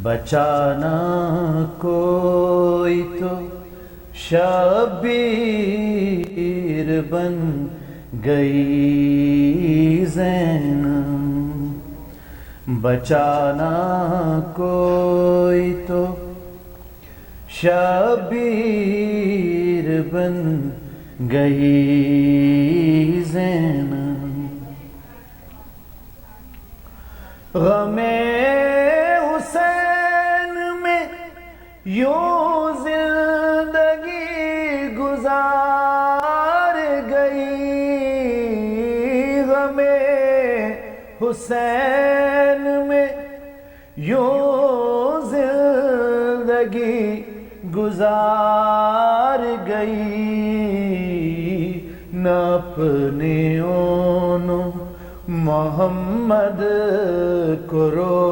بچانا کوئی تو شبیر بن گئی زینب، بچانا کوئی تو شبیر بن گئی زینب، غم حسین میں یوں زندگی گزار گئی، غم حسین میں یوں زندگی گزار گئی، نہ اپنے اونوں محمد کو رو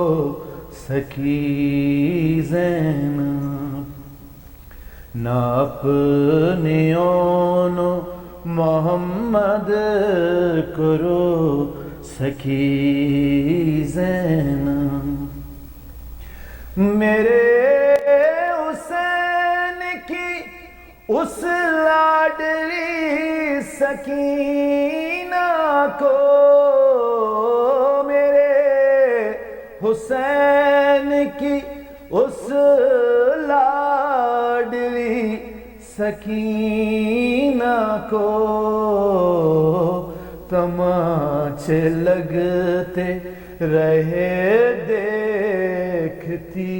سکی زینب، نہ اپنے اونوں محمد کو رو سکی زینب، میرے حسین کی اس لاڈلی سکینہ کو، میرے حسین کی اس لاڈلی سکینہ کو تماچے لگتے رہے دیکھتی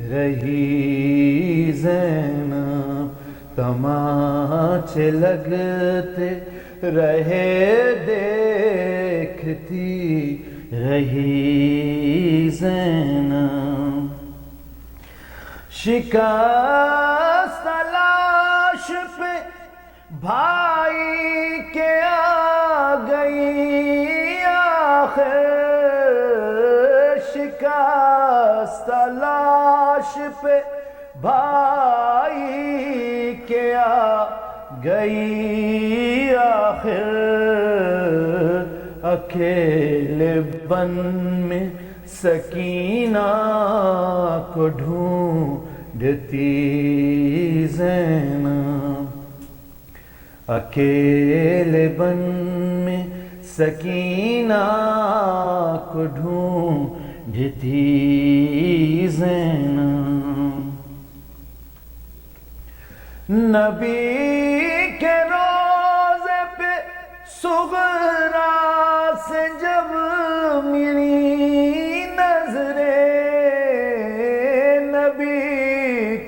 رہی زینب، تماچے لگتے رہے دیکھتی رہی زینب، شکست لاش پہ بھائی کے آ گئی آخر، شکست لاش پہ بھائی کے آ گئی آخر، اکیلے بن میں سکینہ کو ڈھونڈتی زینب، اکیلے بن میں سکینہ کو ڈھونڈتی زینب، نبی کے روضے پہ صغرا سے جب ملی نظریں، نبی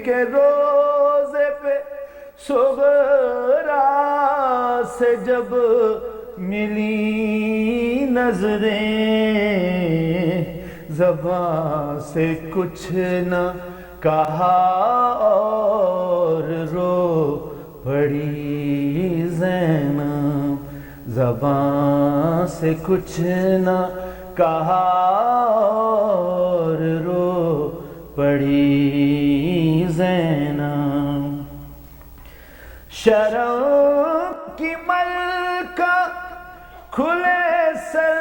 کے روضے پہ صغرا سے جب ملی نظریں، زبان سے کچھ نہ کہا اور رو پڑی زینب، زبان سے کچھ نہ کہا اور رو پڑی زینب، شرم کی ملکہ کھلے سر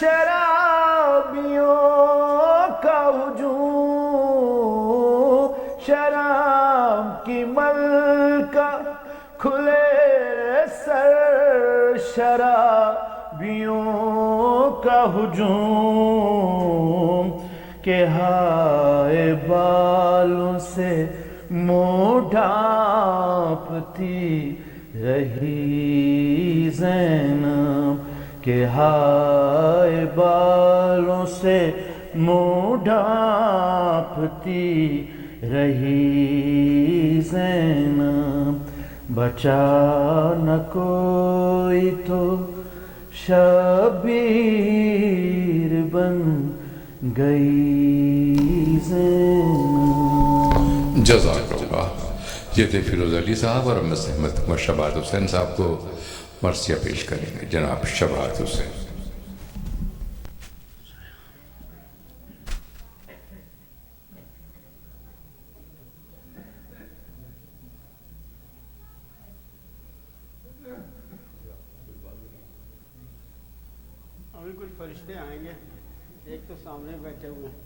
شرابیوں کا ہجوم، شرم کی ملکہ کھلے سر شرابیوں کا ہجوم، کہ ہائے بالوں سے منہ ڈھانپتی رہی زینب، کہ ہائے بالوں سے منہ ڈھانپتی رہی زینب، بچا نہ کوئی تو شبیر بن گئی زینب۔ جزاک اللہ۔ یہ تھے فیروز علی صاحب اور احمد شبات حسین صاحب کو مرثیہ پیش کریں گے جناب شبات حسین۔ ابھی کچھ فرشتے آئیں گے، ایک تو سامنے بیٹھے ہوئے ہیں۔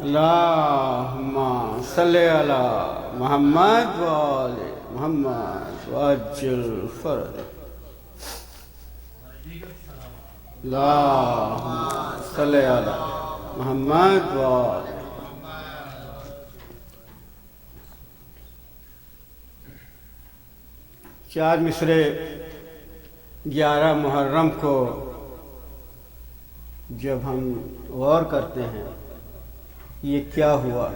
اللہم صلی علی محمد و آل محمد وعجل فرج اللہم صلی علی محمد و آل چار مصرے 11 محرم کو جب ہم غور کرتے ہیں یہ کیا ہوا،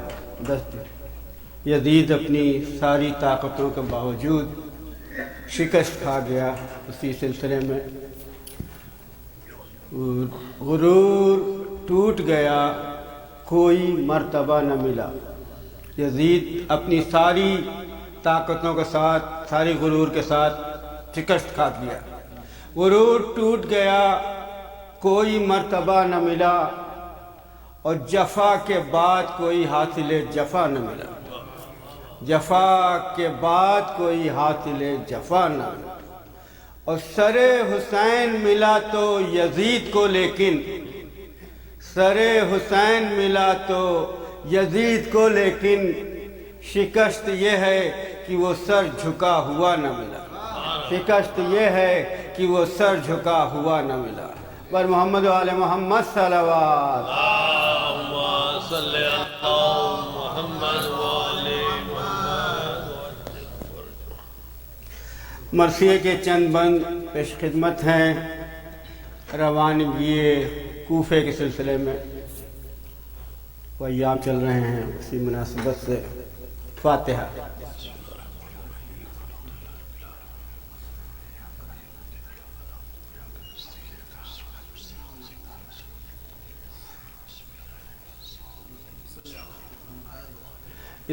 یزید اپنی ساری طاقتوں کے باوجود شکست کھا گیا۔ اسی سلسلے میں غرور ٹوٹ گیا، کوئی مرتبہ نہ ملا۔ یزید اپنی ساری طاقتوں کے ساتھ، ساری غرور کے ساتھ شکست کھا گیا، غرور ٹوٹ گیا، کوئی مرتبہ نہ ملا، اور جفا کے بعد کوئی حاصل جفا نہ ملا، جفا کے بعد کوئی حاصل جفا نہ ملا۔ اور سر حسین ملا تو یزید کو، لیکن سر حسین ملا تو یزید کو، لیکن شکست یہ ہے کہ وہ سر جھکا ہوا نہ ملا، شکست یہ ہے کہ وہ سر جھکا ہوا نہ ملا۔ پر محمد و آل محمد صلوات۔ اللہم صلی علی محمد و آل محمد۔ مرثیے کے چند بند پیش خدمت ہیں روانگی کوفے کے سلسلے میں، وہ ایام چل رہے ہیں، اسی مناسبت سے فاتحہ۔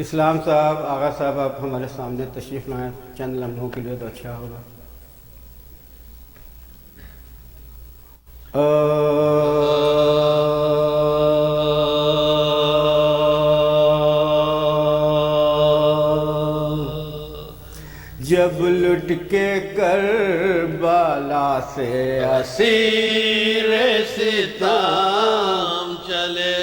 اسلام صاحب، آغا صاحب، آپ ہمارے سامنے تشریف لائیں چند لمحوں کے لیے تو اچھا ہوگا۔ جب لٹ کے کربلا سے اسیر ستم چلے،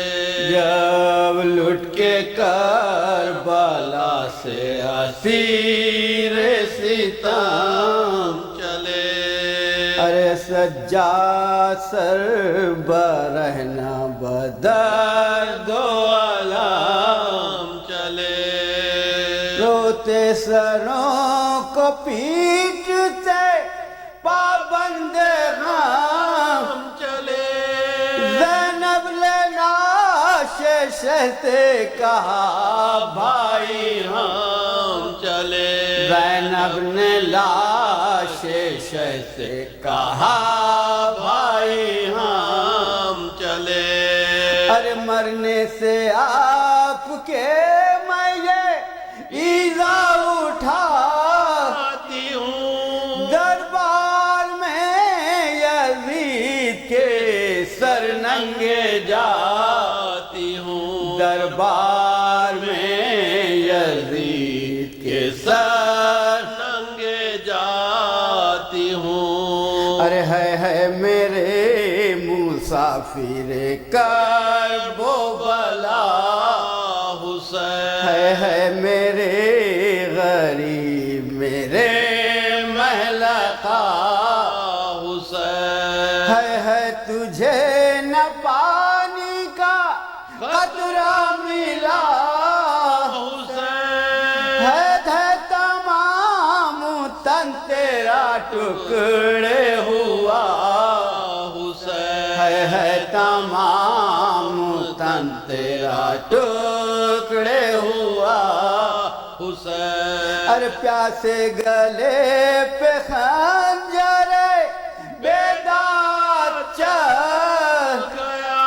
جب لٹ کے کربلا سے اسیر ستم چلے، ارے سجاد سر برہنہ بدرد و علم چلے، روتے سروں کو پیٹتے پابند غم چلے، زینب نے لاش شہتے کہا بھائی ہم چلے، زینب نے لاش شہتے کہا بھائی ہم چلے، ارے مرنے سے آپ کے میں یہ ایزا اٹھاتی ہوں، دربار میں یزید کے سر ننگے جاتی ہوں، دربار میں یزید کے سر ننگے جاتی ہوں، ارے ہے میرے مسافر کرب و بلا، حسین ہے میرے غریب میرے مہلکا، حسین ہے تجھے نہ پانی کا قطرہ ملا، حسین ہے تمام تن تیرا ٹکڑے ہوا، حسین ہے تمام تن تیرا ٹکڑے ہوا، حسین ارے پیاسے گلے پہ خنجر بیداد چل گیا،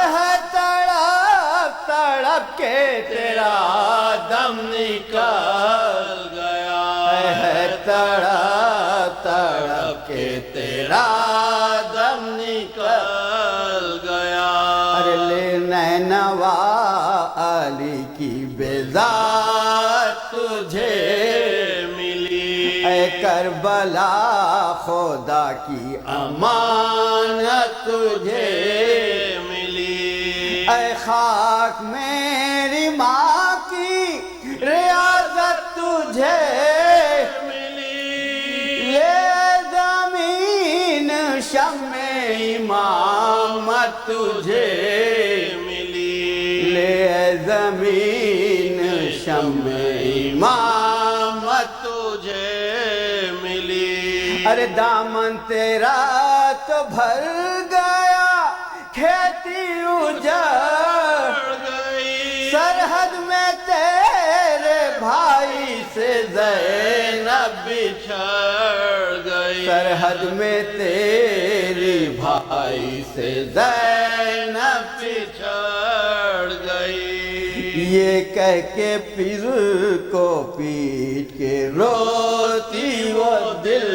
ہے تڑپ تڑپ کے تیرا دم نکل گیا، ہے تڑپ تڑپ کے تیرا دم نکل گیا، ارے لے نینوا علی کی بیزار تجھے ملی، اے کربلا خدا کی امانت تجھے ملی، اے خاک میری ماں کی ریاضت تجھے ملی یہ زمین شمع امامت تجھے ملی لے زمین شمع امامت تجھے ملی ارے دامن تیرا تو بھر گیا کھیتی اجڑ گئی سرحد میں تیرے بھائی سے زینب بچھڑ گئی سرحد میں تیری بھائی سے زینب بچھڑ گئی یہ کہہ کے پیر کو پیٹ کے روتی وہ دل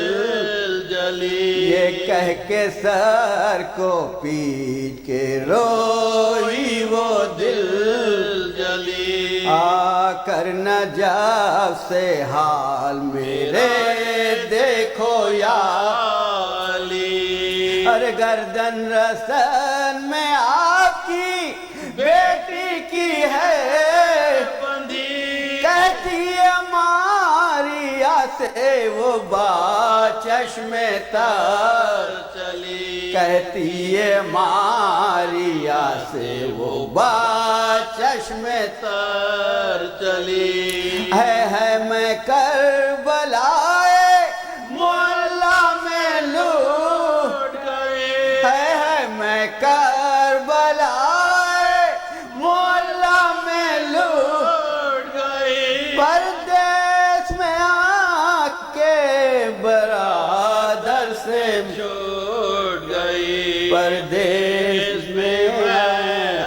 جلی یہ کہہ کے سر کو پیٹ کے روئی وہ دل جلی آ کر نجف سے حال میرے دیکھو یا علی ارے گردن رسن میں آپ کی بیٹی کی ہے بندی کہتی ہے ماریا سے وہ با چشم تر چلی کہتی ہے ماریا سے وہ با چشم تر چلی ہے میں کربلائے معلا میں لوٹ گئے ہے میں کربلائے معلا میں لوٹ گئی پردیس میں آ کے برادر سے چھوٹ گئی پردیس میں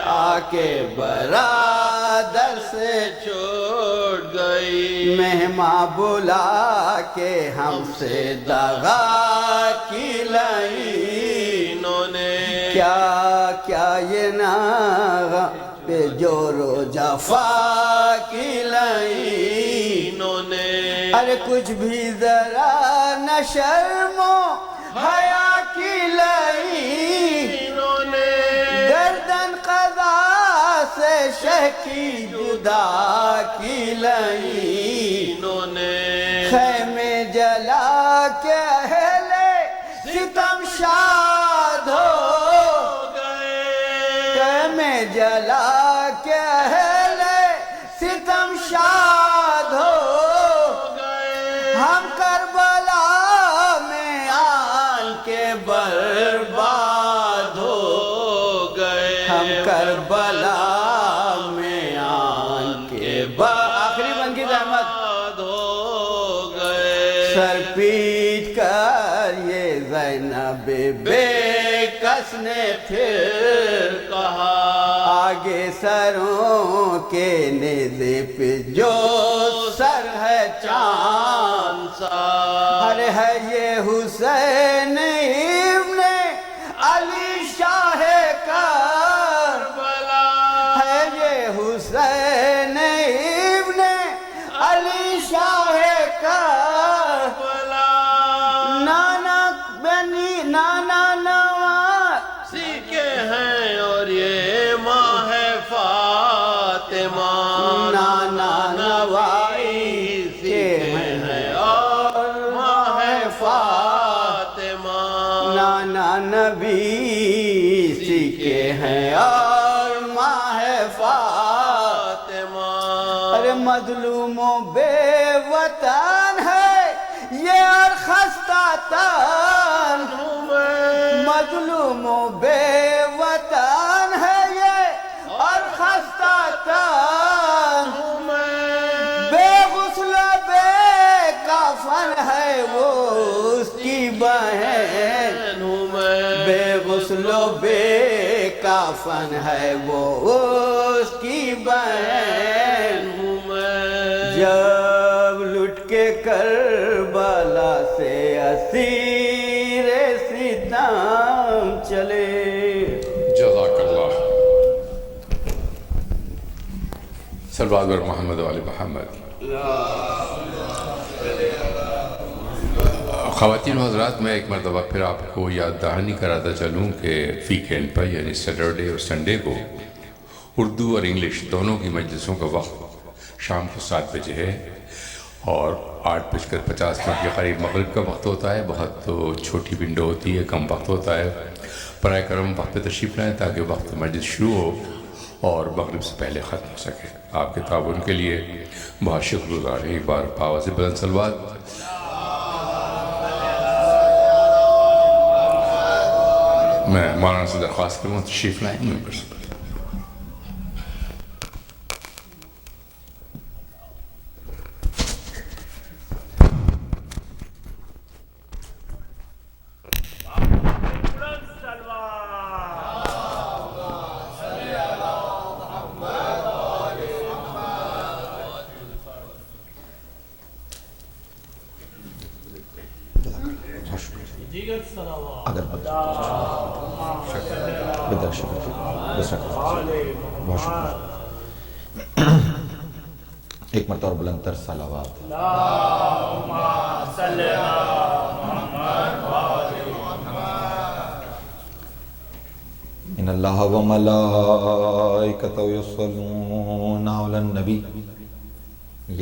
آ کے برادر سے چھوٹ گئی مہماں بلا کے ہم سے دغا کی لائی انہوں نے کیا یہ ناغا پہ جور و جفا کی لائی انہوں نے ارے کچھ بھی ذرا نہ شرم و حیا کی لائی انہوں نے گردن قضا سے شہ کی جدا کی لائی انہوں نے خیمے جلا کے اہل ستم شاد ہو گئے خیمے جلا کے اہل ستم شاد ہو گئے ہم کربلا میں آن کے برباد ہو گئے ہم کربلا میں آن کے آخری بنگی احمد ہو گئے سر پیٹ کر یہ زینب بے کس نے پھر کہا آگے سروں کے نیزے پہ جو سر ہے چاند سا ہر ہے یہ حسین ابن علی شاہ کربلا ہے یہ حسین ابن علی شاہ کربلا نانا بنی نانا نواز سیکھے ہیں اور یہ ماں ہے فاطمہ نانا نوائی کے ہیں اور ماں ہے فاطمہ نانا نبی سیکھے ہیں اور ماں ہے فاطمہ ارے مظلوم و بے وطن ہے یہ اور خستہ تن مظلوم و بے وطن ہے یہ اور خستہ تن بے غسل و بے کفن ہے وہ اس کی بہن بے غسل و بے کفن ہے وہ اس کی بہن جب لٹ کے کربلا سے اسیر ستم چلے جزاک اللہ صلوات بر محمد و آل محمد خواتین و حضرات میں ایک مرتبہ پھر آپ کو یاد دہانی کراتا چلوں کہ ویکینڈ پر یعنی سیٹرڈے اور سنڈے کو اردو اور انگلش دونوں کی مجلسوں کا وقت شام کو 7 بجے ہے اور 8:50 کے قریب مغرب کا وقت ہوتا ہے. بہت تو چھوٹی ونڈو ہوتی ہے, کم وقت ہوتا ہے. برائے کرم وقت پہ تشریف لائیں تاکہ وقت مجلس شروع ہو اور مغرب سے پہلے ختم ہو سکے. آپ کے تعاون کے لیے بہت شکر گزار ہیں. ایک بار آواز بلند صلوات. میں مولانا سے درخواست کروں تشریف لائیں ممبر سے. ایک مرتبہ اور بلند تر صلوات. ان اللہ و ملائکتہ یصلون علی النبی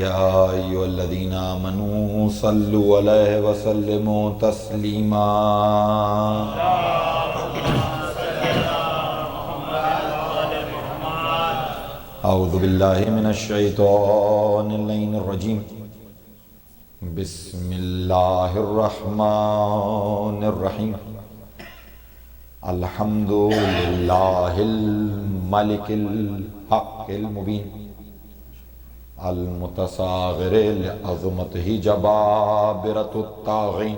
یا ایھا الذین آمنوا صلوا علیہ وسلموا تسلیما. اعوذ باللہ من الشیطان اللعین الرجیم. بسم اللہ الرحمن الرحیم. الحمد للہ الملک الحق المبین المتصاغر لعظمتہ جبابرۃ الطاغین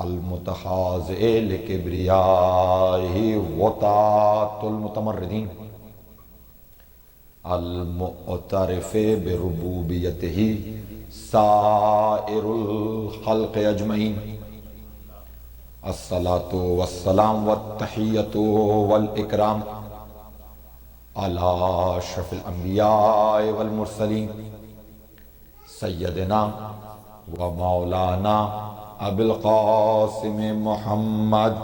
المتخاضع لکبریائہ وطاۃ المتمردین المعترف بربوبیتہ سائر الخلق اجمعین. الصلاۃ والسلام والتحیۃ والاکرام علی اشرف الانبیاء والمرسلین سیدنا و مولانا ابی القاسم محمد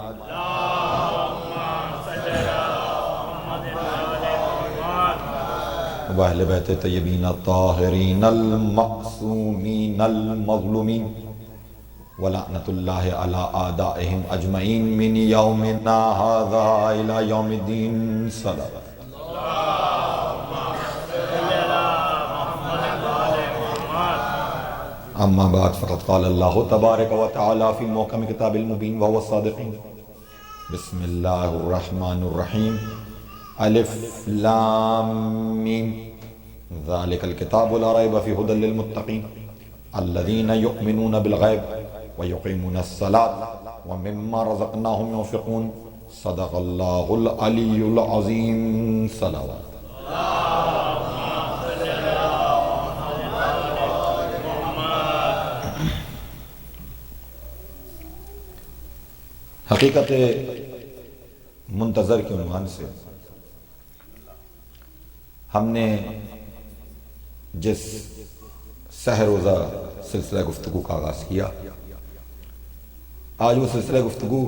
و اہل بیت طیبین الطاہرین المعصومین المظلومین ولعنۃ اللہ علی اعدائہم اجمعین من یومنا ھذا الی یوم الدین. صلوات. اما بعد فقد قال اللہ تبارک و تعالی فی محکم کتاب المبین وهو الصادق. بسم اللہ الرحمن الرحیم. الف لام میم ذالک الکتاب لا ریب فیہ ھدی للمتقین الذین یؤمنون بالغیب ویقیمون الصلاة ومما رزقناہم ينفقون. صدق اللہ العلی العظیم. صلوات. حقیقت منتظر کے عنوان سے ہم نے جس سحر روزہ سلسلہ گفتگو کا آغاز کیا، آج وہ سلسلہ گفتگو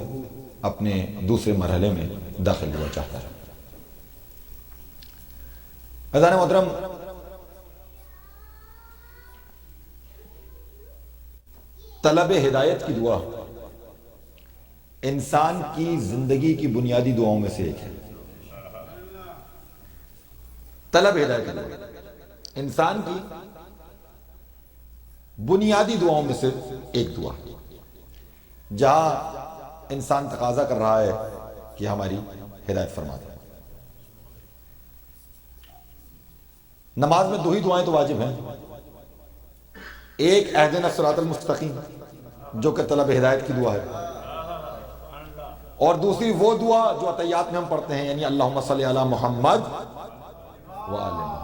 اپنے دوسرے مرحلے میں داخل ہوا چاہتا ہے. عزیزان محترم، طلب ہدایت کی دعا انسان کی زندگی کی بنیادی دعاؤں میں سے ایک ہے. طلب ہدایت کی دعا انسان کی بنیادی دعاؤں میں سے ایک دعا، جہاں انسان تقاضا کر رہا ہے کہ ہماری ہدایت فرما دے. نماز میں 2 ہی دعائیں تو واجب ہیں. ایک اہدنا الصراط المستقیم جو کہ طلب ہدایت کی دعا ہے، اور دوسری وہ دعا جو عطیات میں ہم پڑھتے ہیں، یعنی اللہم صلی علی محمد و آل محمد.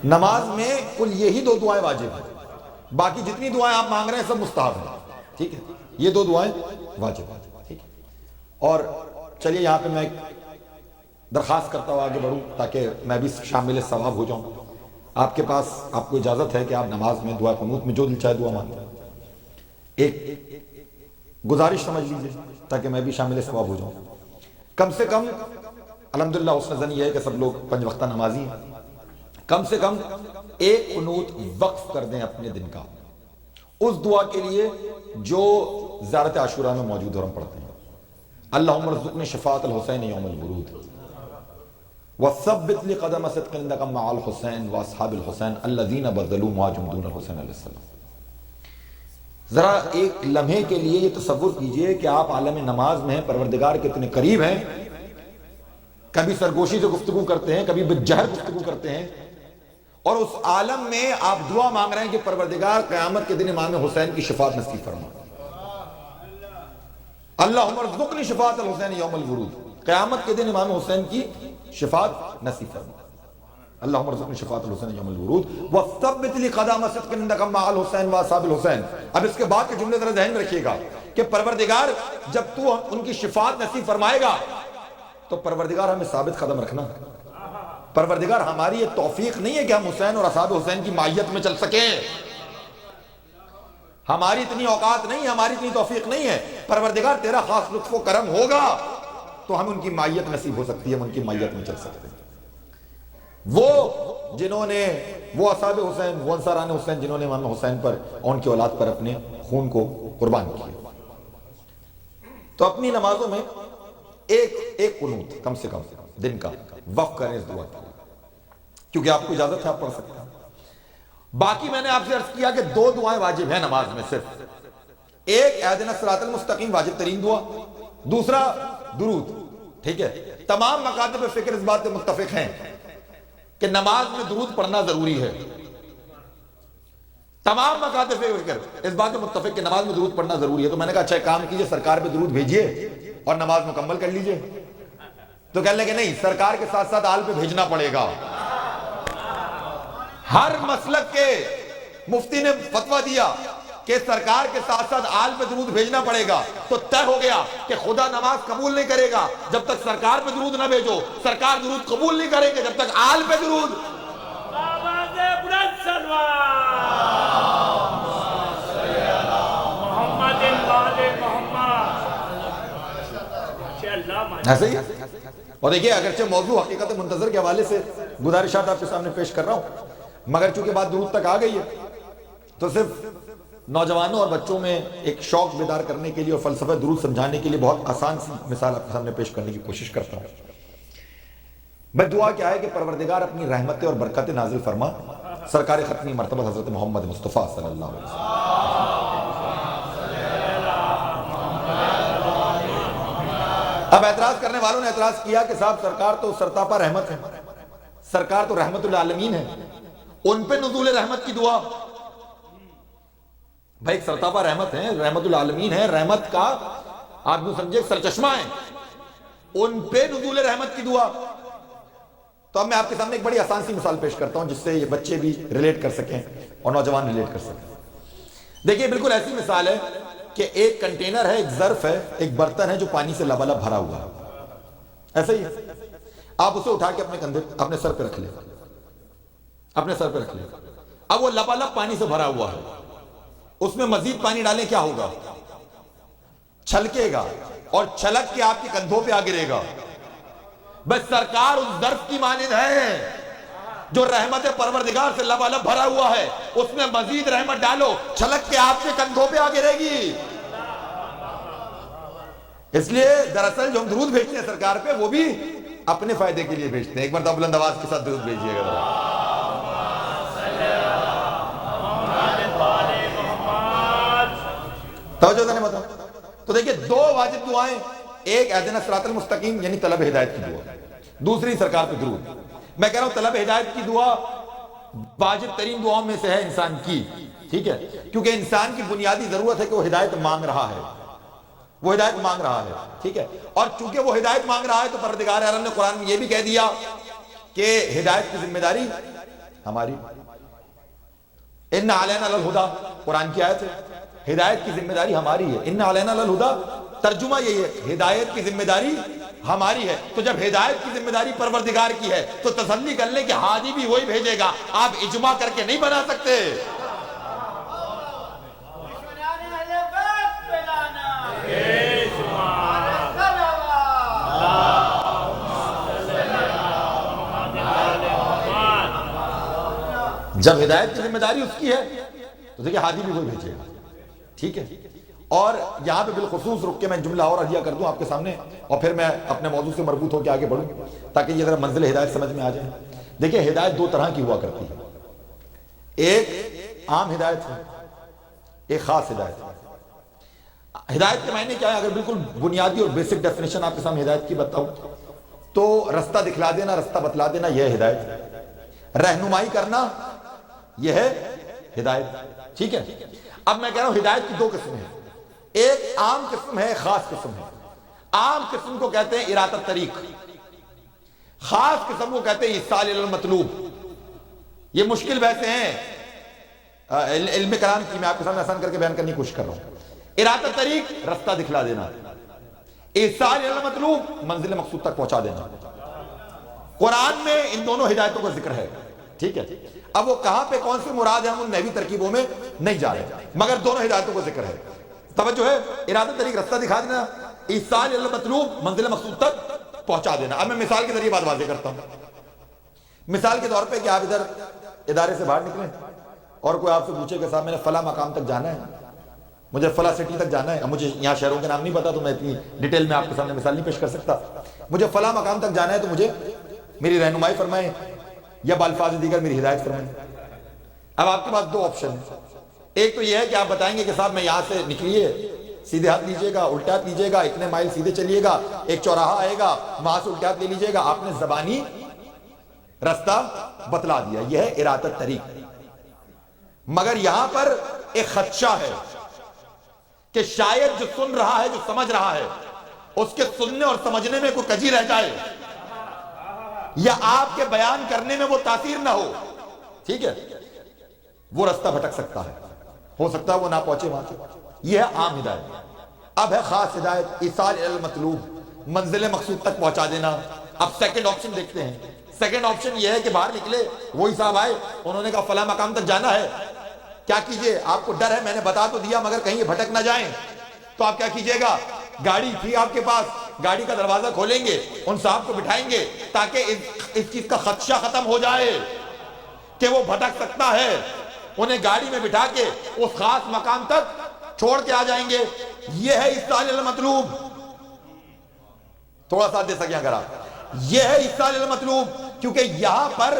نماز میں کل یہی 2 دعائیں واجب ہیں، باقی جتنی دعائیں آپ مانگ رہے ہیں سب مستحب ہیں. ٹھیک ہے، یہ 2 دعائیں واجب ہیں. ٹھیک ہے، اور چلیے یہاں پہ میں درخواست کرتا ہوں آگے بڑھوں تاکہ میں بھی شامل ثواب ہو جاؤں. آپ کے پاس آپ کو اجازت ہے کہ آپ نماز میں دعا قنوت میں جو دل چاہے دعا مانگیں. ایک گزارش سمجھ لیجیے تاکہ میں بھی شامل ثواب ہو جاؤں. کم سے کم الحمدللہ حسن زنی یہ ہے کہ سب لوگ 5 وقتہ نمازی ہیں. کم سے کم ایک قنوت وقف کر دیں اپنے دن کا اس دعا کے لیے جو زیارت عاشورہ میں موجود ہے اور ہم پڑھتے ہیں. اللہم ارزقنی شفاعت الحسین یوم الورود وثبت لی قدم صدق عندک مع الحسین واصحاب الحسین الذین بذلوا ما جمدون الحسین علیہ السلام. ذرا ایک لمحے کے لیے یہ تصور کیجئے کہ آپ عالم نماز میں ہیں, پروردگار کے اتنے قریب ہیں, کبھی سرگوشی سے گفتگو کرتے ہیں, کبھی بجہر گفتگو کرتے ہیں, اور اس عالم میں آپ دعا مانگ رہے ہیں کہ پروردگار قیامت کے دن امام حسین کی شفاعت نصیب فرما. اللہم ارزقنی شفاعت الحسین یوم الورود, قیامت کے دن امام حسین کی شفاعت نصیب فرما. اللہم ارزقنی شفاعت الحسین یوم الورود وثبت لی قدم صدق عندک مع الحسین واصحاب الحسین. اب اس کے بعد کے جملے ذرا ذہن میں رکھیے گا کہ پروردگار جب تو ان کی شفاعت نصیب فرمائے گا تو پروردگار ہمیں ثابت قدم رکھنا. پروردگار ہماری یہ توفیق نہیں ہے کہ ہم حسین اور اصحاب حسین کی معیت میں چل سکیں, ہماری اتنی اوقات نہیں, ہماری اتنی توفیق نہیں ہے. پروردگار تیرا خاص لطف و کرم ہوگا تو ہم ان کی معیت نصیب ہو سکتی ہے, ہم ان کی معیت میں چل سکتے ہیں. وہ جنہوں نے, وہ اصحاب حسین, وہ انصاران حسین جنہوں نے امام حسین پر اور ان کی اولاد پر اپنے خون کو قربان کیا. تو اپنی نمازوں میں ایک قنوت کم سے کم دن کا وقف کریں اس دعا کے لیے, کیونکہ آپ کو اجازت ہے آپ پڑھ سکتے ہیں. باقی میں نے آپ سے عرض کیا کہ 2 دعائیں واجب ہیں نماز میں صرف. ایک اہدنا الصراط المستقیم واجب ترین دعا, دوسرا درود. ٹھیک ہے, تمام مکاتب فکر اس بات سے متفق ہیں کہ نماز میں درود پڑھنا ضروری ہے. تمام مکاتب فکر اس بات سے متفق کہ نماز میں درود پڑھنا ضروری ہے. تو میں نے کہا اچھا کام کیجئے, سرکار پہ درود بھیجئے اور نماز مکمل کر لیجئے. تو کہنے لگے نہیں, سرکار کے ساتھ ساتھ آل پہ بھیجنا پڑے گا. ہر مسلک کے مفتی نے فتویٰ دیا کہ سرکار کے ساتھ ساتھ آل پہ درود بھیجنا پڑے گا. تو طے ہو گیا کہ خدا نماز قبول نہیں کرے گا جب تک سرکار پہ درود نہ بھیجو, سرکار درود قبول نہیں کریں گے جب تک آل پہ درود. ایسے ہی. اور دیکھیے اگرچہ موضوع حقیقت منتظر کے حوالے سے گزارشات آپ کے سامنے پیش کر رہا ہوں, مگر چونکہ بات درود تک آ گئی ہے تو صرف نوجوانوں اور بچوں میں ایک شوق بیدار کرنے کے لیے اور فلسفہ درود سمجھانے کے لیے بہت آسان سی مثال آپ کے سامنے پیش کرنے کی کوشش کرتا ہوں. میں دعا کیا ہے کہ پروردگار اپنی رحمتیں اور برکتیں نازل فرما سرکار ختمی مرتبہ حضرت محمد مصطفیٰ صلی اللہ علیہ وسلم. اب اعتراض کرنے والوں نے اعتراض کیا کہ صاحب سرکار تو سرتاپا رحمت ہے, سرکار تو رحمت للعالمین ہے, ان پہ نزول رحمت کی دعا. بھائی ایک سرتاپا رحمت ہے, رحمت للعالمین ہے, رحمت کا آپ کو سمجھے سرچشمہ ہے, ان پہ نزول رحمت کی دعا. تو اب میں آپ کے سامنے ایک بڑی آسان سی مثال پیش کرتا ہوں جس سے یہ بچے بھی ریلیٹ کر سکیں اور نوجوان ریلیٹ کر سکیں. دیکھیے بالکل ایسی مثال ہے کہ ایک کنٹینر ہے, ایک ظرف ہے, ایک برتن ہے جو پانی سے لبالب بھرا ہوا ہے. ایسے ہی آپ اسے اٹھا کے اپنے کندھے اپنے سر پہ رکھ لیں, اپنے سر پہ رکھ لیں. اب وہ لبالب پانی سے بھرا ہوا ہے, اس میں مزید پانی ڈالیں کیا ہوگا؟ چھلکے گا اور چھلک کے آپ کے کندھوں پہ آ گرے گا. بس سرکار اس ظرف کی مانند ہے جو رحمت پروردگار سے لبالب بھرا ہوا ہے, اس میں مزید رحمت ڈالو, چھلک کے آپ کے کندھوں پہ آ گرے گی. اس لیے دراصل جو ہم درود بھیجتے ہیں سرکار پہ وہ بھی اپنے فائدے کے لیے بھیجتے ہیں. ایک مرتبہ بلند آواز کے ساتھ درود بھیجیے گا. توجہ دینے مطلب. تو دیکھیے 2 واجب دعائیں, ایک اہدنا الصراط المستقیم یعنی طلب ہدایت کی دعا, دوسری سرکار پہ درود. میں کہہ رہا ہوں طلب ہدایت کی دعا واجب ترین دعاؤں میں سے ہے انسان کی, ٹھیک ہے, کیونکہ انسان کی بنیادی ضرورت ہے کہ وہ ہدایت مانگ رہا ہے, وہ ہدایت مانگ رہا ہے, ٹھیک ہے. اور چونکہ وہ ہدایت مانگ رہا ہے تو پروردگار عالم نے قرآن میں یہ بھی کہہ دیا کہ ہدایت کی ذمہ داری ہماری. ان علینا للہدی, قرآن کی آیت ہے, ہدایت کی ذمہ داری ہماری ہے. ان علینا للہدی ترجمہ یہی ہے, ہدایت کی ذمہ داری ہماری ہے. تو جب ہدایت کی ذمہ داری پروردگار کی ہے تو تسلی کر لیں کہ ہادی بھی وہی بھیجے گا, آپ اجماع کر کے نہیں بنا سکتے. جب ہدایت کی ذمہ داری اس کی ہے تو دیکھیں ہادی بھی کوئی بھیجے گا، ٹھیک ہے. اور یہاں پہ بالخصوص رک کے میں جملہ اور عرضیہ کر دوں آپ کے سامنے، اور پھر میں اپنے موضوع سے مربوط ہو کے آگے بڑھوں تاکہ یہ ذرا منزل ہدایت سمجھ میں آ جائے. دیکھیں ہدایت دو طرح کی ہوا کرتی ہے، ایک عام ہدایت ہے، ایک خاص ہدایت ہے. ہدایت کے معنی کیا ہے؟ اگر بالکل بنیادی اور بیسک ڈیفینیشن آپ کے سامنے ہدایت کی بتاؤں تو رستہ دکھلا دینا، رستہ بتلا دینا، یہ ہے ہدایت. رہنمائی کرنا یہ ہے ہدایت، ٹھیک ہے. اب میں کہہ رہا ہوں ہدایت کی دو قسمیں ہیں، ایک عام قسم ہے، خاص قسم ہے. عام قسم کو کہتے ہیں ارادت طریق، خاص قسم کو کہتے ہیں ایصال الی المطلوب. یہ مشکل بحثیں ہیں علم کلام کی، میں آپ کے سامنے آسان کر کے بیان کرنے کی کوشش کر رہا ہوں. ارادت طریق رستہ دکھلا دینا، ایصال الی المطلوب منزل مقصود تک پہنچا دینا. قرآن میں ان دونوں ہدایتوں کا ذکر ہے، ٹھیک ہے. اب وہ کہاں پہ کون سی مراد ہے ہم ان نحوی ترکیبوں میں نہیں جا رہے، مگر دونوں ہدایتوں کا ذکر ہے. توجہ ہے، ارادت طریق رستہ دکھا دینا، ایصال الی المطلوب منزل مقصود تک پہنچا دینا. اب میں مثال کے ذریعے بات واضح کرتا ہوں. مثال کے طور پہ کہ آپ ادھر ادارے سے باہر نکلیں اور کوئی آپ سے پوچھے کہ صاحب میں نے فلاں مقام تک جانا ہے، مجھے فلاں سٹی تک جانا ہے. اب مجھے یہاں شہروں کے نام نہیں پتا تو میں اتنی ڈیٹیل میں آپ کے سامنے مثال نہیں پیش کر سکتا. مجھے فلاں مقام تک جانا ہے تو مجھے میری رہنمائی فرمائیں یا بالفاظ دیگر میری ہدایت فرمائیں. اب آپ کے پاس دو آپشن ہیں. ایک تو یہ ہے کہ آپ بتائیں گے کہ صاحب میں یہاں سے نکلیے، سیدھے ہاتھ لیجئے گا، الٹے ہاتھ لیجئے گا، اتنے مائل سیدھے چلیے گا، ایک چوراہا آئے گا وہاں سے الٹے ہاتھ لے لیجئے گا. آپ نے زبانی رستہ بتلا دیا، یہ ہے ارادت طریق. مگر یہاں پر ایک خدشہ ہے کہ شاید جو سن رہا ہے، جو سمجھ رہا ہے، اس کے سننے اور سمجھنے میں کوئی کجی رہ جائے یا آپ کے بیان کرنے میں وہ تاثیر نہ ہو، ٹھیک ہے، وہ رستہ بھٹک سکتا ہے، ہو سکتا ہے وہ نہ پہنچے وہاں سے. یہ ہے عام ہدایت. اب ہے خاص ہدایت، ایصال الی المطلوب منزل مقصود تک پہنچا دینا. اب سیکنڈ آپشن دیکھتے ہیں. سیکنڈ آپشن یہ ہے کہ باہر نکلے، وہی صاحب آئے، انہوں نے کہا فلاں مقام تک جانا ہے، کیا کیجئے؟ آپ کو ڈر ہے، میں نے بتا تو دیا مگر کہیں یہ بھٹک نہ جائیں، تو آپ کیا کیجئے گا؟ گاڑی تھی آپ کے پاس، گاڑی کا دروازہ کھولیں گے، ان صاحب کو بٹھائیں گے تاکہ اس چیز کا خدشہ ختم ہو جائے کہ وہ بھٹک سکتا ہے. انہیں گاڑی میں بٹھا کے اس خاص مقام تک چھوڑ کے آ جائیں گے. یہ ہے ایصال الی المطلوب. تھوڑا ساتھ دے سکیں اگر آپ. یہ ہے ایصال الی المطلوب، کیونکہ یہاں پر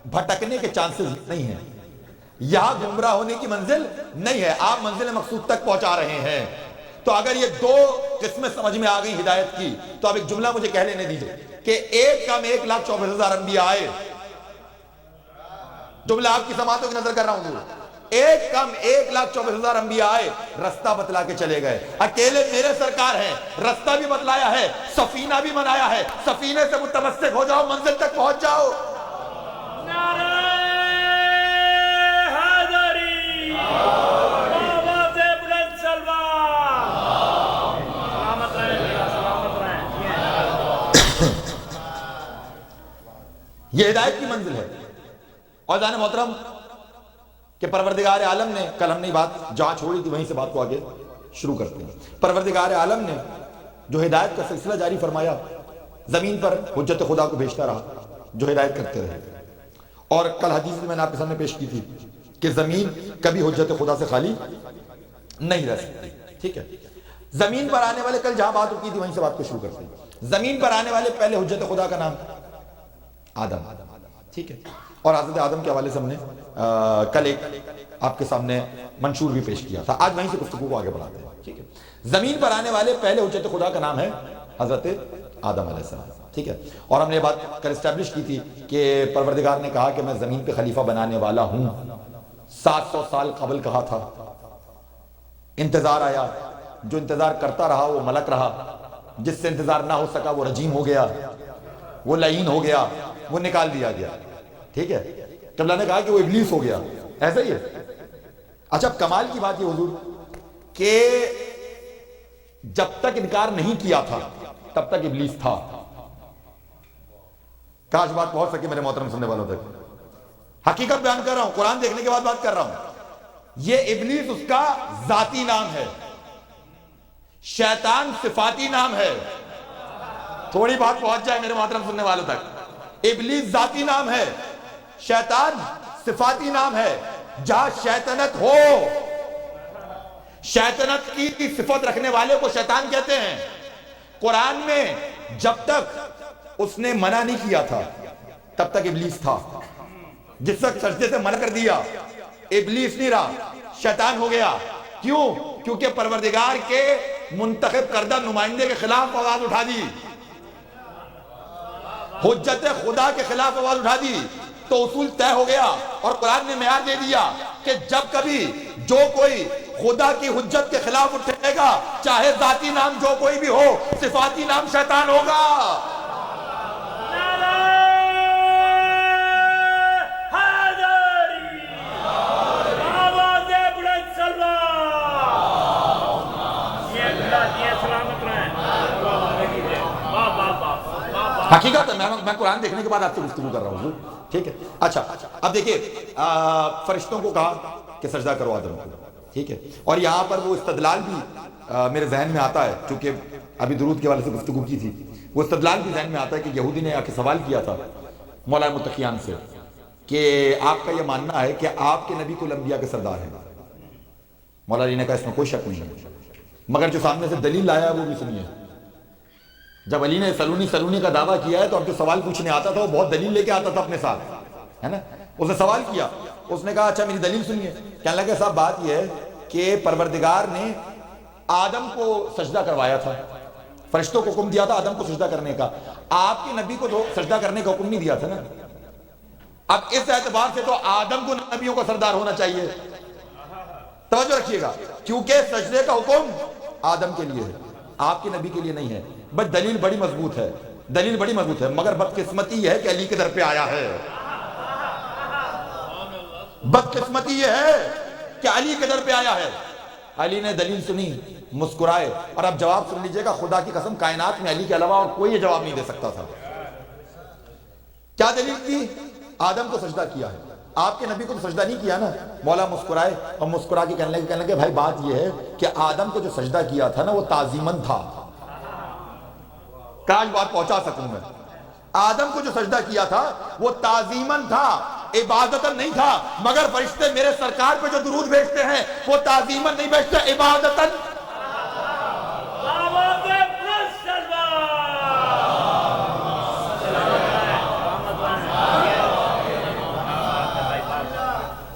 بھٹکنے کے چانسز نہیں ہیں، یہاں گمراہ ہونے کی منزل نہیں ہے، آپ منزل مقصود تک پہنچا رہے ہیں. تو اگر یہ دو قسمیں سمجھ میں آ گئی ہدایت کی، تو اب ایک جملہ مجھے کہہ لینے دیجئے کہ ایک کم 1,24,000 انبیاء آئے. جملہ آپ کی سماعتوں کی نظر کر رہا ہوں. ایک کم 1,24,000 انبیاء آئے، رستہ بتلا کے چلے گئے. اکیلے میرے سرکار ہیں، رستہ بھی بتلایا ہے، سفینہ بھی بنایا ہے. سفینے سے متمسک ہو جاؤ، منزل تک پہنچ جاؤ. یہ ہدایت کی منزل ہے. اور جانے محترم کہ پروردگار عالم نے، کل ہم نے بات جہاں چھوڑی تھی وہیں سے بات کو آگے شروع کرتے ہیں. پروردگار عالم نے جو ہدایت کا سلسلہ جاری فرمایا، زمین پر حجت خدا کو بھیجتا رہا جو ہدایت کرتے رہے. اور کل حدیث میں نے آپ کے سامنے پیش کی تھی کہ زمین کبھی حجت خدا سے خالی نہیں رہ سکتی، ٹھیک ہے. زمین پر آنے والے، کل جہاں بات رکی تھی وہیں سے بات کو شروع کرتے ہیں. زمین پر آنے والے پہلے حجت خدا کا نام آدم، ٹھیک ہے. اور حضرت آدم کے حوالے سے ہم نے کل ایک آپ کے سامنے منشور بھی پیش کیا تھا. آج وہیں سے گفتگو کو آگے بڑھاتے ہیں، ٹھیک ہے. زمین پر آنے والے پہلے حجت خدا کا نام ہے حضرت آدم علیہ السلام، ٹھیک ہے. اور ہم نے یہ بات کل اسٹیبلش کی تھی کہ پروردگار نے کہا کہ میں زمین پہ خلیفہ بنانے والا ہوں. 700 سال قبل کہا تھا. انتظار آیا، جو انتظار کرتا رہا وہ ملک رہا، جس سے انتظار نہ ہو سکا وہ رجیم ہو گیا، وہ لعین ہو گیا، وہ نکال دیا گیا، ٹھیک ہے. قبلہ نے کہا کہ وہ ابلیس ہو گیا. ایسا ہی ہے. اچھا اب کمال کی بات یہ حضور کہ جب تک انکار نہیں کیا تھا تب تک ابلیس تھا. کاش بات پہنچ سکے میرے محترم سننے والوں تک. حقیقت بیان کر رہا ہوں، قرآن دیکھنے کے بعد بات کر رہا ہوں. یہ ابلیس اس کا ذاتی نام ہے، شیطان صفاتی نام ہے. تھوڑی بات پہنچ جائے میرے محترم سننے والوں تک. ابلیس ذاتی نام ہے، شیطان صفاتی نام ہے. جہاں شیطنت ہو، شیطنت کی صفت رکھنے والے کو شیطان کہتے ہیں. قرآن میں جب تک اس نے منع نہیں کیا تھا تب تک ابلیس تھا. جس وقت سجدے سے منع کر دیا ابلیس نہیں رہا، شیطان ہو گیا. کیوں؟ کیونکہ پروردگار کے منتخب کردہ نمائندے کے خلاف آواز اٹھا دی، حجت خدا کے خلاف آواز اٹھا دی، تو اصول طے ہو گیا. اور قرآن نے معیار دے دیا کہ جب کبھی جو کوئی خدا کی حجت کے خلاف اٹھے گا، چاہے ذاتی نام جو کوئی بھی ہو، صفاتی نام شیطان ہوگا. حقیقت میں قرآن دیکھنے کے بعد آپ سے گفتگو کر رہا ہوں. ٹھیک ہے. اچھا اب دیکھیے فرشتوں کو کہا کہ سجدہ کرو آدم کو. ٹھیک ہے. اور یہاں پر وہ استدلال بھی میرے ذہن میں آتا ہے، چونکہ ابھی درود کے والے سے گفتگو کی تھی، وہ استدلال بھی ذہن میں آتا ہے کہ یہودی نے آ کے سوال کیا تھا مولانا متقیان سے کہ آپ کا یہ ماننا ہے کہ آپ کے نبی کل انبیاء کے سردار ہیں. مولانا علی نے کہا اس میں کوئی شک نہیں ہے، مگر جو سامنے سے دلیل لایا وہ بھی سنیے. جب علی نے سلونی کا دعویٰ کیا ہے تو اب جو سوال پوچھنے آتا تھا وہ بہت دلیل لے کے آتا تھا اپنے ساتھ، ہے نا. اس نے سوال کیا، اس نے کہا اچھا میری دلیل سنیے. کہنے لگا صاحب بات یہ ہے کہ پروردگار نے آدم کو سجدہ کروایا تھا، فرشتوں کو حکم دیا تھا آدم کو سجدہ کرنے کا، آپ کے نبی کو تو سجدہ کرنے کا حکم نہیں دیا تھا نا. اب اس اعتبار سے تو آدم کو نبیوں کا سردار ہونا چاہیے. توجہ رکھیے گا، کیونکہ سجدے کا حکم آدم کے لیے ہے، آپ کے نبی کے لیے نہیں ہے. بس دلیل بڑی مضبوط ہے، دلیل بڑی مضبوط ہے، مگر بدقسمتی یہ ہے کہ علی کے در پہ آیا ہے. بدقسمتی یہ ہے کہ علی کے در پہ آیا ہے. علی نے دلیل سنی، مسکرائے. اور اب جواب سن لیجئے گا، خدا کی قسم کائنات میں علی کے علاوہ اور کوئی یہ جواب نہیں دے سکتا تھا. کیا دلیل تھی؟ آدم کو سجدہ کیا ہے، آپ کے نبی کو تو سجدہ نہیں کیا نا. مولا مسکرائے اور مسکرا کے کہنے لگے بھائی بات یہ ہے کہ آدم کو جو سجدہ کیا تھا نا وہ تعظیماً تھا. کاش بات پہنچا سکوں میں. آدم کو جو سجدہ کیا تھا وہ تعظیماً تھا، عبادتاً نہیں تھا. مگر فرشتے میرے سرکار پہ جو درود بھیجتے ہیں وہ تعظیماً نہیں بھیجتے، عبادتاً.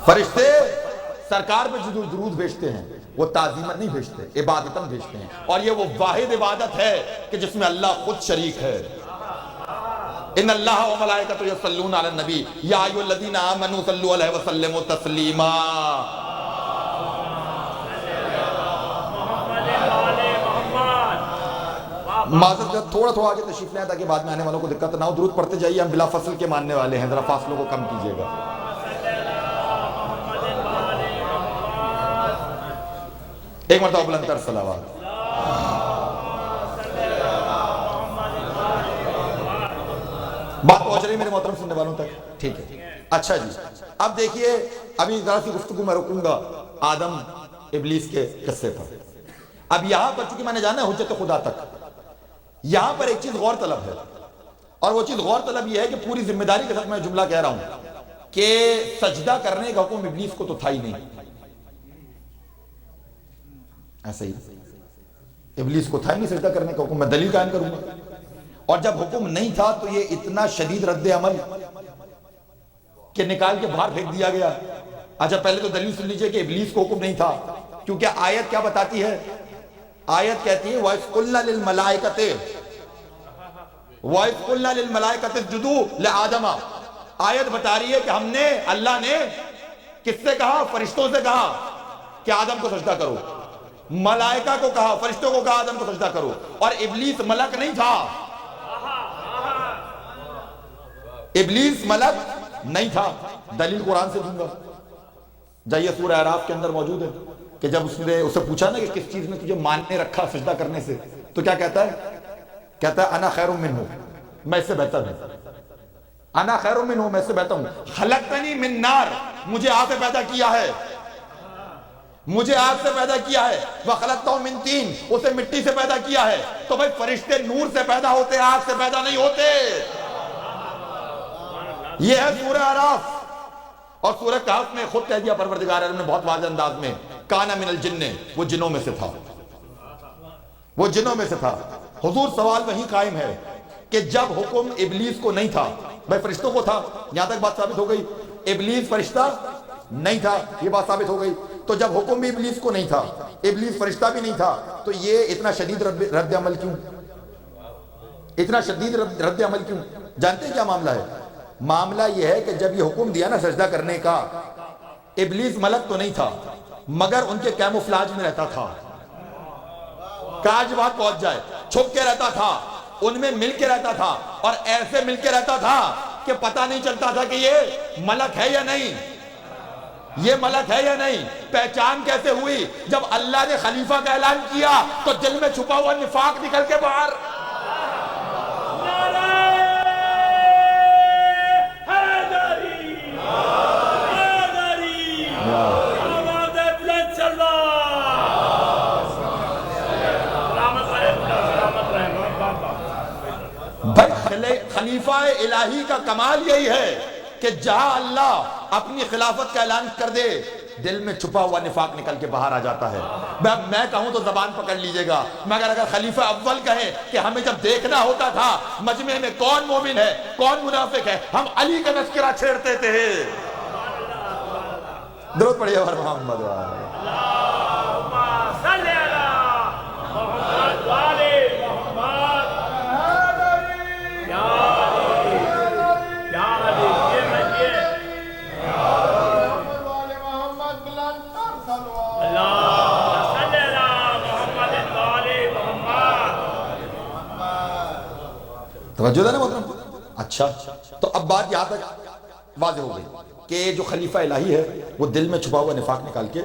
فرشتے سرکار پہ جو درود بھیجتے ہیں وہ تعظیماً نہیں بھیجتے، عبادتاً بھیجتے ہیں. اور یہ وہ واحد عبادت ہے کہ جس میں اللہ خود شریک ہے. ان اللہ و ملائکۃ یصلون علی النبی یا ایھا الذین آمنوا صلوا علیہ وسلموا تسلیما. معذرت تھوڑا تھوڑا آگے تشریف لیں تاکہ بعد میں آنے والوں کو دقت نہ ہو. درود پڑھتے جائیے، ہم بلا فصل کے ماننے والے ہیں، ذرا فاصلوں کو کم کیجیے گا. ایک مرتبہ بلندتر صلوات. بات پہنچ رہی میرے محترم سننے والوں تک؟ ٹھیک ہے. اچھا جی اب دیکھیے، ابھی ذرا سی گفتگو میں رکوں گا آدم ابلیس کے قصے پر. اب یہاں پر چونکہ میں نے جانا ہے حجت خدا تک، یہاں پر ایک چیز غور طلب ہے، اور وہ چیز غور طلب یہ ہے کہ پوری ذمہ داری کے ساتھ میں جملہ کہہ رہا ہوں کہ سجدہ کرنے کا حکم ابلیس کو تو تھا ہی نہیں. ایسا ہی ابلیس کو تھا ہی نہیں سجدہ کرنے کا حکم. میں دلیل قائم کروں گا. اور جب حکم نہیں تھا تو یہ اتنا شدید رد عمل کہ نکال کے باہر پھینک دیا گیا. اچھا پہلے تو دلیل سن لیجئے کہ ابلیس کو حکم نہیں تھا، کیونکہ آیت کیا بتاتی ہے؟ آیت کہتی ہے وَإِذْ قُلْنَا لِلْمَلَائِكَةِ اسْجُدُوا لِآدَمَ. آیت بتا رہی ہے کہ ہم نے، اللہ نے کس سے کہا؟ فرشتوں سے کہا کہ آدم کو سجدہ کرو. ملائکہ کو کہا، فرشتوں کو کہا آدم کو سجدہ کرو. اور ابلیس ملک نہیں تھا، ابلیس ملک نہیں تھا. دلیل قرآن سے دوں گا. جائیے سورہ اعراف کے اندر موجود ہے کہ جب اس نے اسے پوچھا نا کہ کس چیز نے تجھے ماننے رکھا سجدہ کرنے سے، تو کیا کہتا ہے؟ کہتا ہے انا خیر منہ، میں اس سے بہتر ہوں. انا خیر منہ، میں اس سے بہتر ہوں. خلقتنی من نار، مجھے آگ سے پیدا کیا ہے، مجھے آگ سے پیدا کیا ہے. وخلقتہ من طین، اسے مٹی سے پیدا کیا ہے. تو بھائی فرشتے نور سے پیدا ہوتے، آگ سے پیدا نہیں ہوتے. یہ ہے سورہ اعراف. اور سورہ کہف میں خود کہہ دیا پروردگار عالم نے بہت واضح انداز میں، کانا من الجن، وہ جنوں میں سے تھا، وہ جنوں میں سے تھا۔ حضور سوال وہیں قائم ہے کہ جب حکم ابلیس کو نہیں تھا، بھائی فرشتوں کو تھا، یہاں تک بات ثابت ہو گئی، ابلیس فرشتہ نہیں تھا، یہ بات ثابت ہو گئی، تو جب حکم بھی ابلیس کو نہیں تھا، ابلیس فرشتہ بھی نہیں تھا، تو یہ اتنا شدید رد عمل کیوں؟ اتنا شدید رد عمل کیوں؟ جانتے ہیں کیا معاملہ ہے؟ معاملہ یہ ہے کہ جب یہ حکم دیا نا سجدہ کرنے کا، ابلیس ملک تو نہیں تھا مگر ان کے کیموفلاج میں رہتا تھا، کاج بات پہنچ جائے، چھپ کے رہتا تھا، ان میں مل کے رہتا تھا، اور ایسے مل کے رہتا تھا کہ پتہ نہیں چلتا تھا کہ یہ ملک ہے یا نہیں، یہ ملک ہے یا نہیں۔ پہچان کیسے ہوئی؟ جب اللہ نے خلیفہ کا اعلان کیا تو دل میں چھپا ہوا نفاق نکل کے باہر۔ خلیفہ الہی کا کمال یہی ہے کہ جہاں اللہ اپنی خلافت کا اعلان کر دے دل میں چھپا ہوا نفاق نکل کے باہر آ جاتا ہے۔ میں کہوں تو زبان پکڑ لیجئے گا، مگر اگر خلیفہ اول کہیں کہ ہمیں جب دیکھنا ہوتا تھا مجمع میں کون مومن ہے کون منافق ہے، ہم علی کا تذکرہ چھیڑتے تھے۔ درود پڑھیے اور محمد توجہ ہے نا محترم؟ اچھا، تو اب بات یہاں تک واضح ہو گئی کہ جو خلیفہ الہی ہے وہ دل میں چھپا ہوا نفاق نکال کے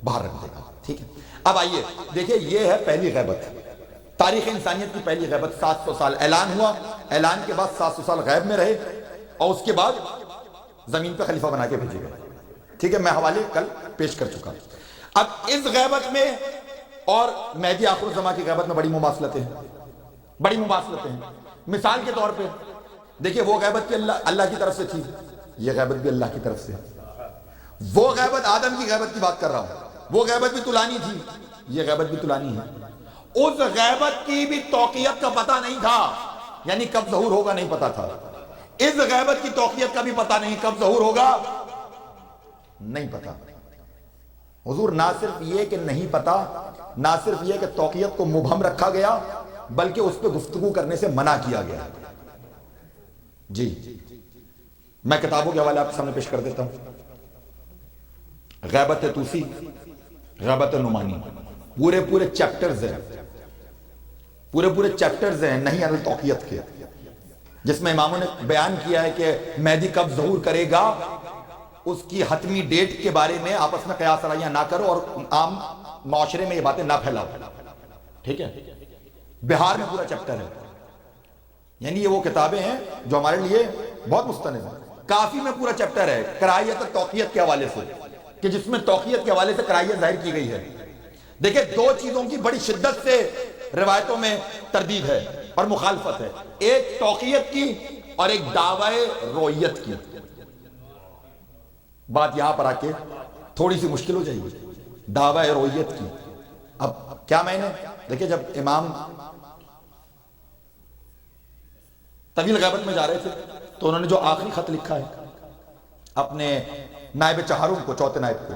باہر رکھ دے گا، ٹھیک ہے۔ اب آئیے دیکھیں، یہ ہے پہلی غیبت، تاریخ انسانیت کی پہلی غیبت۔ 700 سال اعلان ہوا، اعلان کے بعد 700 سال غیب میں رہے، اور اس کے بعد زمین پہ خلیفہ بنا کے بھیجے گئے، ٹھیک ہے۔ میں حوالے کل پیش کر چکا۔ اب اس غیبت میں اور مہدی آخر الزمان کی غیبت میں بڑی مماثلتیں ہیں، بڑی مماثلتیں ہیں۔ مثال کے طور پہ دیکھیں، وہ غیبت بھی اللہ کی طرف سے تھی، یہ غیبت بھی اللہ کی طرف سے ہے۔ وہ غیبت آدم کی غیبت کی بات کر رہا ہوں، وہ غیبت بھی طولانی تھی، یہ غیبت بھی طولانی ہے۔ اس غیبت کی بھی توقیت کا پتہ نہیں تھا، یعنی کب ظہور ہوگا نہیں پتا تھا۔ اس غیبت کی توقیت کا بھی پتہ نہیں، کب ظہور ہوگا نہیں پتا۔ حضور نہ صرف یہ کہ نہیں پتا، نہ صرف یہ کہ توقیت کو مبہم رکھا گیا، بلکہ اس پہ گفتگو کرنے سے منع کیا گیا۔ جی میں کتابوں کے حوالے آپ کے سامنے پیش کر دیتا ہوں۔ غیبت توسی، غیبت نعمانی، پورے چیپٹرز ہیں، پورے چیپٹرز ہیں نہیں عن توقیت کے، جس میں اماموں نے بیان کیا ہے کہ مہدی کب ظہور کرے گا، اس کی حتمی ڈیٹ کے بارے میں آپس میں قیاس آرائیاں نہ کرو اور عام معاشرے میں یہ باتیں نہ پھیلاؤ، ٹھیک ہے۔ بہار میں پورا چیپٹر ہے، یعنی یہ وہ کتابیں ہیں جو ہمارے لیے بہت مستند ہیں۔ کافی میں پورا چیپٹر ہے کرائیت اور توقیت کے حوالے سے، کہ جس میں توقیت کے حوالے سے کرائیت ظاہر کی گئی ہے۔ دیکھیں، دو چیزوں کی بڑی شدت سے روایتوں میں تردید ہے اور مخالفت ہے، ایک توقیت کی اور ایک دعوی رویت کی۔ بات یہاں پر آ کے تھوڑی سی مشکل ہو جائے گی، دعوی رویت کی۔ اب کیا میں نے دیکھیں، جب امام طویل غیبت میں جا رہے تھے تو انہوں نے جو آخری خط لکھا ہے اپنے نائب چہارم کو، چوتھے نائب کو،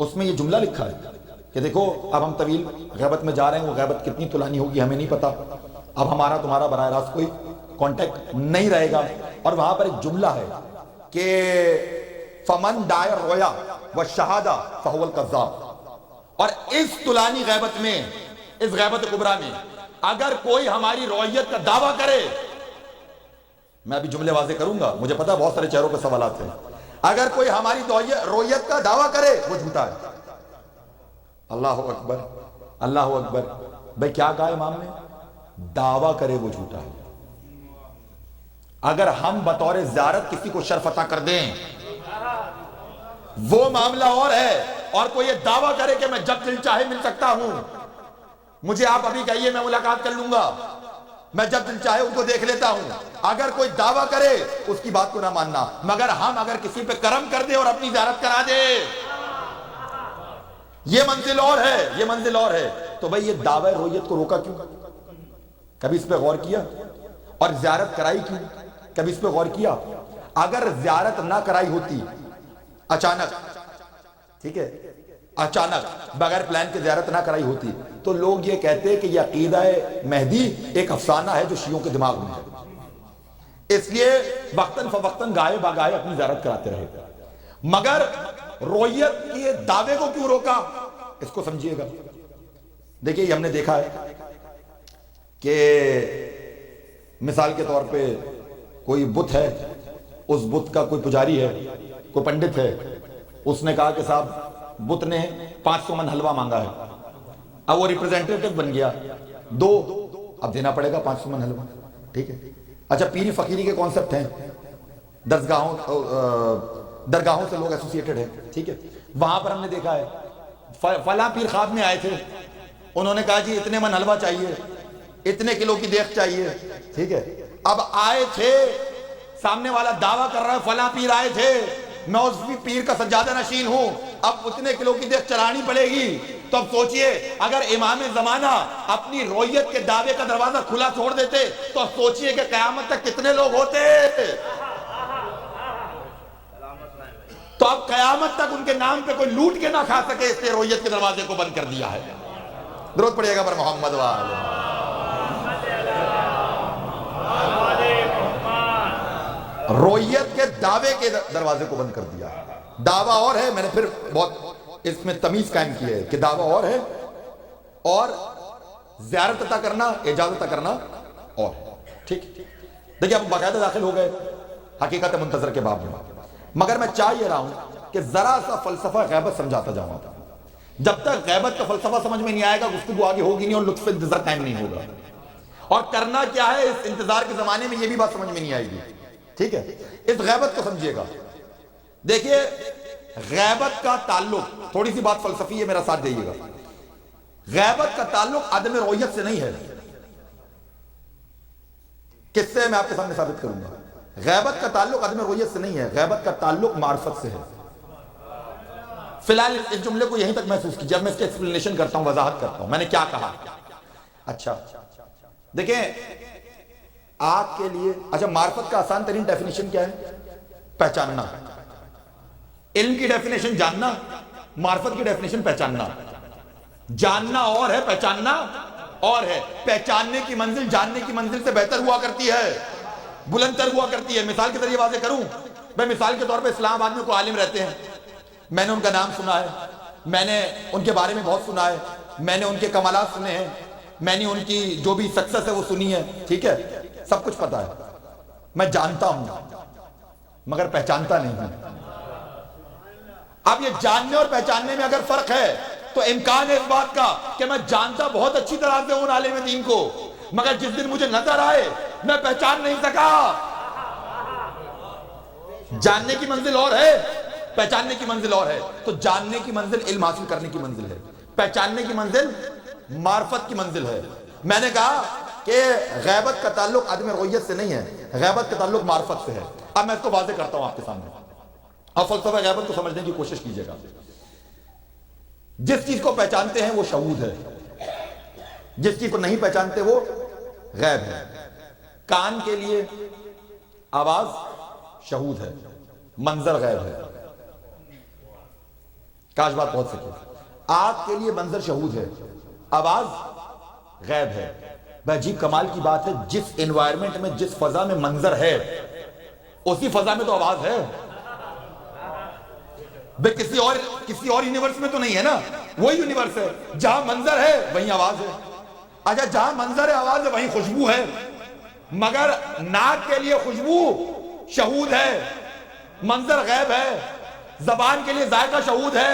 اس میں یہ جملہ لکھا ہے کہ دیکھو اب ہم طویل غیبت میں جا رہے ہیں، وہ غیبت کتنی طولانی ہوگی ہمیں نہیں پتا، اب ہمارا تمہارا براہ راست کوئی کانٹیکٹ نہیں رہے گا۔ اور وہاں پر ایک جملہ ہے کہ فمن دعا الرؤیا والشہادہ فہو الکذاب۔ اور اس طولانی غیبت میں، اس غیبت کبریٰ میں اگر کوئی ہماری رؤیت کا دعویٰ کرے، میں ابھی جملے واضح کروں گا، مجھے پتا بہت سارے چہروں پہ سوالات ہیں، اگر کوئی ہماری رؤیت کا دعویٰ کرے وہ جھوٹا ہے۔ اللہ اکبر، اللہ اکبر۔ بھئی کیا کہا امام نے؟ دعویٰ کرے وہ جھوٹا ہے۔ اگر ہم بطور زیارت کسی کو شرف عطا کر دیں وہ معاملہ اور ہے، اور کوئی یہ دعویٰ کرے کہ میں جب دل چاہے مل سکتا ہوں، مجھے آپ ابھی کہیے میں ملاقات کر لوں گا، میں جب دل چاہے ان کو دیکھ لیتا ہوں. اگر کوئی دعویٰ کرے اس کی بات کو نہ ماننا, مگر ہم اگر کسی پہ کرم کر دے اور اپنی زیارت کرا دے, یہ منزل اور ہے, یہ منزل اور ہے. تو بھئی یہ دعوی رویت کو روکا کیوں؟ کبھی اس پہ غور کیا؟ اور زیارت کرائی کیوں؟ کبھی اس پہ غور کیا؟ اگر زیارت نہ کرائی ہوتی اچانک, ٹھیک ہے, اچانک بغیر پلان کے زیارت نہ کرائی ہوتی تو لوگ یہ کہتے کہ یہ عقیدہ مہدی ایک افسانہ ہے جو شیعوں کے دماغ میں ہے, اس لیے وقتاً فوقتاً گائے باگائے اپنی زیارت کراتے رہے. مگر رویت کے دعوے کو کیوں روکا, اس کو سمجھیے گا. دیکھیے یہ ہم نے دیکھا ہے کہ مثال کے طور پہ کوئی بت ہے, اس بت کا کوئی پجاری ہے, کوئی پنڈت ہے, اس نے کہا کہ صاحب بت نے 500 من حلوہ مانگا ہے. اب وہ ریپریزنٹیٹو بن گیا, دو, اب دینا پڑے گا 500 من حلوہ, ٹھیک ہے. اچھا پیری فقیری کے کانسیپٹ ہیں, درگاہوں سے لوگ ایسوسیٹڈ ہیں, ٹھیک ہے. وہاں پر ہم نے دیکھا ہے فلاں پیر خواب میں آئے تھے, انہوں نے کہا جی اتنے من حلوہ چاہیے, اتنے کلو کی دیکھ چاہیے, ٹھیک ہے. اب آئے تھے, سامنے والا دعویٰ کر رہا ہے فلاں پیر آئے تھے, میں اس پیر کا سجادہ نشین ہوں, اب اتنے کلو کی دیکھ چلانی پڑے گی. تو اب سوچئے اگر امام زمانہ اپنی رویت کے دعوے کا دروازہ کھلا چھوڑ دیتے تو اب سوچئے کہ قیامت تک کتنے لوگ ہوتے. تو اب قیامت تک ان کے نام پہ کوئی لوٹ کے نہ کھا سکے, اس لیے رویت کے دروازے کو بند کر دیا ہے. درود پڑھیے گا پر محمد وآلہ. رویت کے دعوے کے دروازے کو بند کر دیا. دعویٰ اور ہے, میں نے پھر بہت اس میں تمیز قائم کی ہے کہ دعویٰ اور ہے اور زیارت عطا کرنا, اجازت عطا کرنا اور, ٹھیک. دیکھیں اب باقاعدہ داخل ہو گئے حقیقت منتظر کے باب میں, مگر میں چاہ یہ رہا ہوں کہ ذرا سا فلسفہ غیبت سمجھاتا جاؤں. جب تک غیبت کا فلسفہ سمجھ میں نہیں آئے گا گفتگو آگے ہوگی نہیں اور لطف انتظار قائم نہیں ہوگا. اور کرنا کیا ہے اس انتظار کے زمانے میں, یہ بھی بات سمجھ میں نہیں آئے گی, ٹھیک ہے. اس غیبت کو سمجھیے گا. دیکھیے غیبت کا تعلق, تھوڑی سی بات فلسفی ہے, میرا ساتھ دئیے گا. غیبت کا تعلق عدم رویت سے نہیں ہے. کس سے میں آپ کے سامنے ثابت کروں گا. غیبت کا تعلق عدم رویت سے نہیں ہے, غیبت کا تعلق معرفت سے ہے. فی الحال اس جملے کو یہیں تک محسوس کیجیے, جب میں اس کی ایکسپلینیشن کرتا ہوں, وضاحت کرتا ہوں میں نے کیا کہا. اچھا دیکھیں آگ کے لیے, اچھا معرفت کا آسان ترین ڈیفینیشن کیا ہے؟ پہچاننا. علم کی ڈیفینیشن جاننا, معرفت کی ڈیفینیشن پہچاننا. جاننا اور ہے, پہچاننا اور ہے. پہچاننے کی منزل جاننے کی منزل سے بہتر ہوا کرتی ہے, بلند تر ہوا کرتی ہے. مثال کے ذریعے واضح کروں, میں مثال کے طور پہ اسلام آباد میں کوئی عالم رہتے ہیں, میں نے ان کا نام سنا ہے, میں نے ان کے بارے میں بہت سنا ہے, میں نے ان کے کمالات سنے ہیں, میں نے ان کی جو بھی سکسس ہے وہ سنی ہے, ٹھیک ہے, سب کچھ پتا ہے. میں جانتا ہوں مگر پہچانتا نہیں ہوں. اب یہ جاننے اور پہچاننے میں اگر فرق ہے تو امکان ہے اس بات کا کہ میں جانتا بہت اچھی طرح سے ہوں عالم دین کو, مگر جس دن مجھے نظر آئے میں پہچان نہیں سکا. جاننے کی منزل اور ہے, پہچاننے کی منزل اور ہے. تو جاننے کی منزل علم حاصل کرنے کی منزل ہے, پہچاننے کی منزل معرفت کی منزل ہے. میں نے کہا کہ غیبت کا تعلق عدم رویت سے نہیں ہے, غیبت کا تعلق معرفت سے ہے. اب میں اس کو واضح کرتا ہوں آپ کے سامنے, اب فلسفہ غیبت کو سمجھنے کی کوشش کیجیے گا. جس چیز کو پہچانتے ہیں وہ شہود ہے, جس چیز کو نہیں پہچانتے وہ غیب ہے. کان کے لیے آواز شہود ہے, منظر غیب ہے. کاش بات پہنچ سکے. آگ کے لیے منظر شہود ہے, آواز غیب ہے. عجیب کمال کی بات ہے, جس انوائرمنٹ میں جس فضا میں منظر ہے اسی فضا میں تو آواز ہے. بے کسی اور یونیورس میں تو نہیں ہے نا, وہی یونیورس ہے. جہاں منظر ہے وہیں آواز ہے. اچھا جہاں منظر ہے آواز ہے وہیں خوشبو ہے, مگر ناک کے لیے خوشبو شہود ہے, منظر غیب ہے. زبان کے لیے ذائقہ شہود ہے,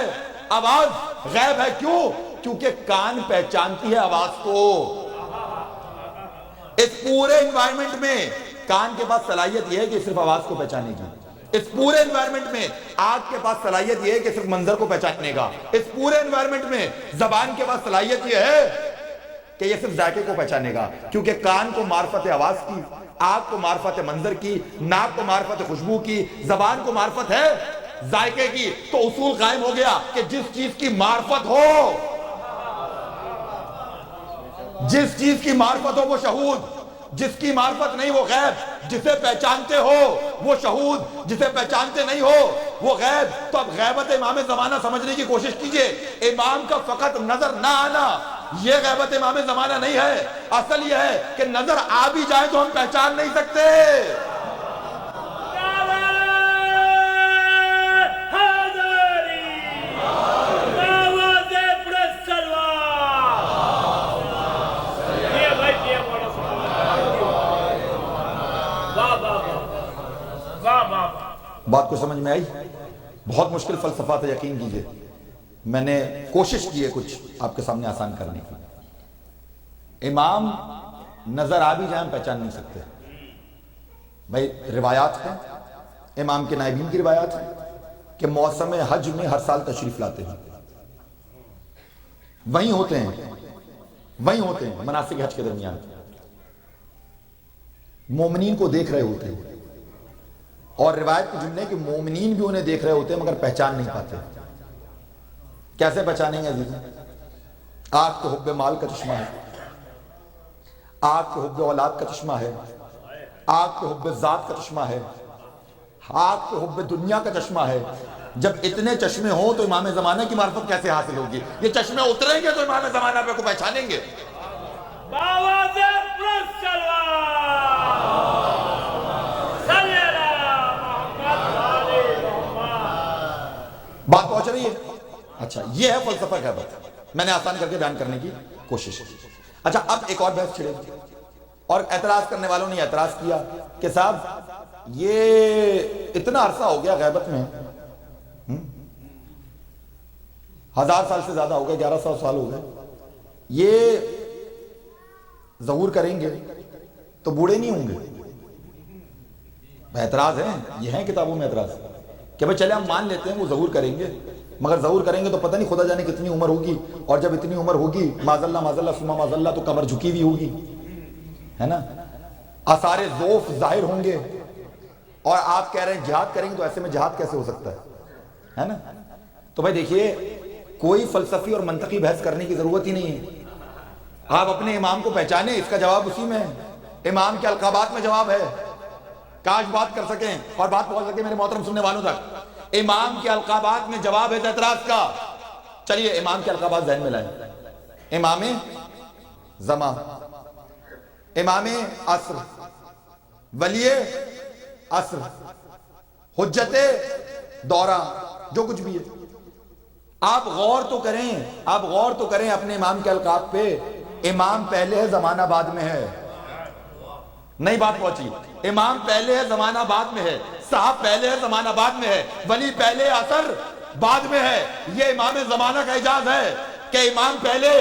آواز غیب ہے. کیوں؟ کیونکہ کان پہچانتی ہے آواز کو. اس پورے انوائرمنٹ میں کان کے پاس صلاحیت یہ ہے کہ صرف آواز کو پہچانے کی. اس پورے انوائرمنٹ میں آنکھ کے پاس صلاحیت یہ ہے کہ صرف منظر کو پہچاننے کا. اس پورے انوائرمنٹ میں زبان کے پاس صلاحیت یہ ہے کہ یہ صرف ذائقے کو پہچانے گا، کیونکہ کان کو معرفت آواز کی، آنکھ کو معرفت منظر کی، ناک کو معرفت خوشبو کی، زبان کو معرفت ہے ذائقے کی. تو اصول قائم ہو گیا کہ جس چیز کی معرفت ہو، جس چیز کی معرفت ہو وہ شہود، جس کی معرفت نہیں وہ غیب. جسے پہچانتے ہو وہ شہود، جسے پہچانتے نہیں ہو وہ غیب. تو اب غیبت امام زمانہ سمجھنے کی کوشش کیجئے. امام کا فقط نظر نہ آنا یہ غیبت امام زمانہ نہیں ہے. اصل یہ ہے کہ نظر آ بھی جائے تو ہم پہچان نہیں سکتے. بات کو سمجھ میں آئی؟ بہت مشکل فلسفہ تھا، یقین کیجئے. میں نے کوشش کی ہے کچھ آپ کے سامنے آسان کرنے کی. امام نظر آ بھی جائیں پہچان نہیں سکتے. بھائی روایات ہیں، امام کے نائبین کی روایات ہیں کہ موسم حج میں ہر سال تشریف لاتے ہیں، وہیں ہوتے ہیں مناسک حج کے درمیان، مومنین کو دیکھ رہے ہوتے ہیں. اور روایت کے جملے کہ مومنین بھی انہیں دیکھ رہے ہوتے ہیں مگر پہچان نہیں پاتے. کیسے پہچانیں گے عزیز؟ آنکھ تو حب مال کا چشمہ ہے، آنکھ تو حب اولاد کا چشمہ ہے، آنکھ تو حب ذات کا چشمہ ہے، آنکھ تو حب دنیا کا چشمہ ہے. جب اتنے چشمے ہوں تو امام زمانہ کی معرفت کیسے حاصل ہوگی؟ یہ چشمے اتریں گے تو امام زمانہ پہ کو پہچانیں گے. بات پہنچ رہی ہے؟ اچھا، یہ ہے فلسفہ غیبت. میں نے آسان کر کے بیان کرنے کی کوشش کی. اچھا، اب ایک اور بحث چھڑے اور اعتراض کرنے والوں نے اعتراض کیا کہ صاحب یہ اتنا عرصہ ہو گیا غیبت میں، 1000 سال سے زیادہ ہو گئے، 1100 سال ہو گئے، یہ ظہور کریں گے تو بوڑھے نہیں ہوں گے؟ اعتراض ہے، یہ ہیں کتابوں میں اعتراض کہ بھئی چلے ہم مان لیتے ہیں وہ ظہور کریں گے، مگر ظہور کریں گے تو پتہ نہیں خدا جانے کتنی عمر ہوگی، اور جب اتنی عمر ہوگی معاذ اللہ ثم معاذ اللہ تو کمر جھکی ہوئی ہوگی، ہے نا، آثار ضعف ظاہر ہوں گے. اور آپ کہہ رہے ہیں جہاد کریں گے، تو ایسے میں جہاد کیسے ہو سکتا ہے نا؟ تو بھائی دیکھیے، کوئی فلسفی اور منطقی بحث کرنے کی ضرورت ہی نہیں ہے. آپ اپنے امام کو پہچانے، اس کا جواب اسی میں ہے. امام کے القابات میں جواب ہے. کاش بات کر سکیں اور بات پہنچ سکے میرے محترم سننے والوں تک. امام کے القابات میں جواب ہے اعتراض کا. چلیے امام کے القابات ذہن میں لائیں. امام زمان، امام عصر، ولی عصر، حجت دورہ، جو کچھ بھی ہے. آپ غور تو کریں اپنے امام کے القاب پہ. امام پہلے ہے، زمانہ بعد میں ہے. نہیں بات پہنچی. امام پہلے ہے، زمانہ بعد میں ہے. صاحب پہلے ہے، زمانہ بعد میں ہے. ولی پہلے، عصر بعد میں ہے. یہ امام زمانہ کا اعجاز ہے کہ امام پہلے،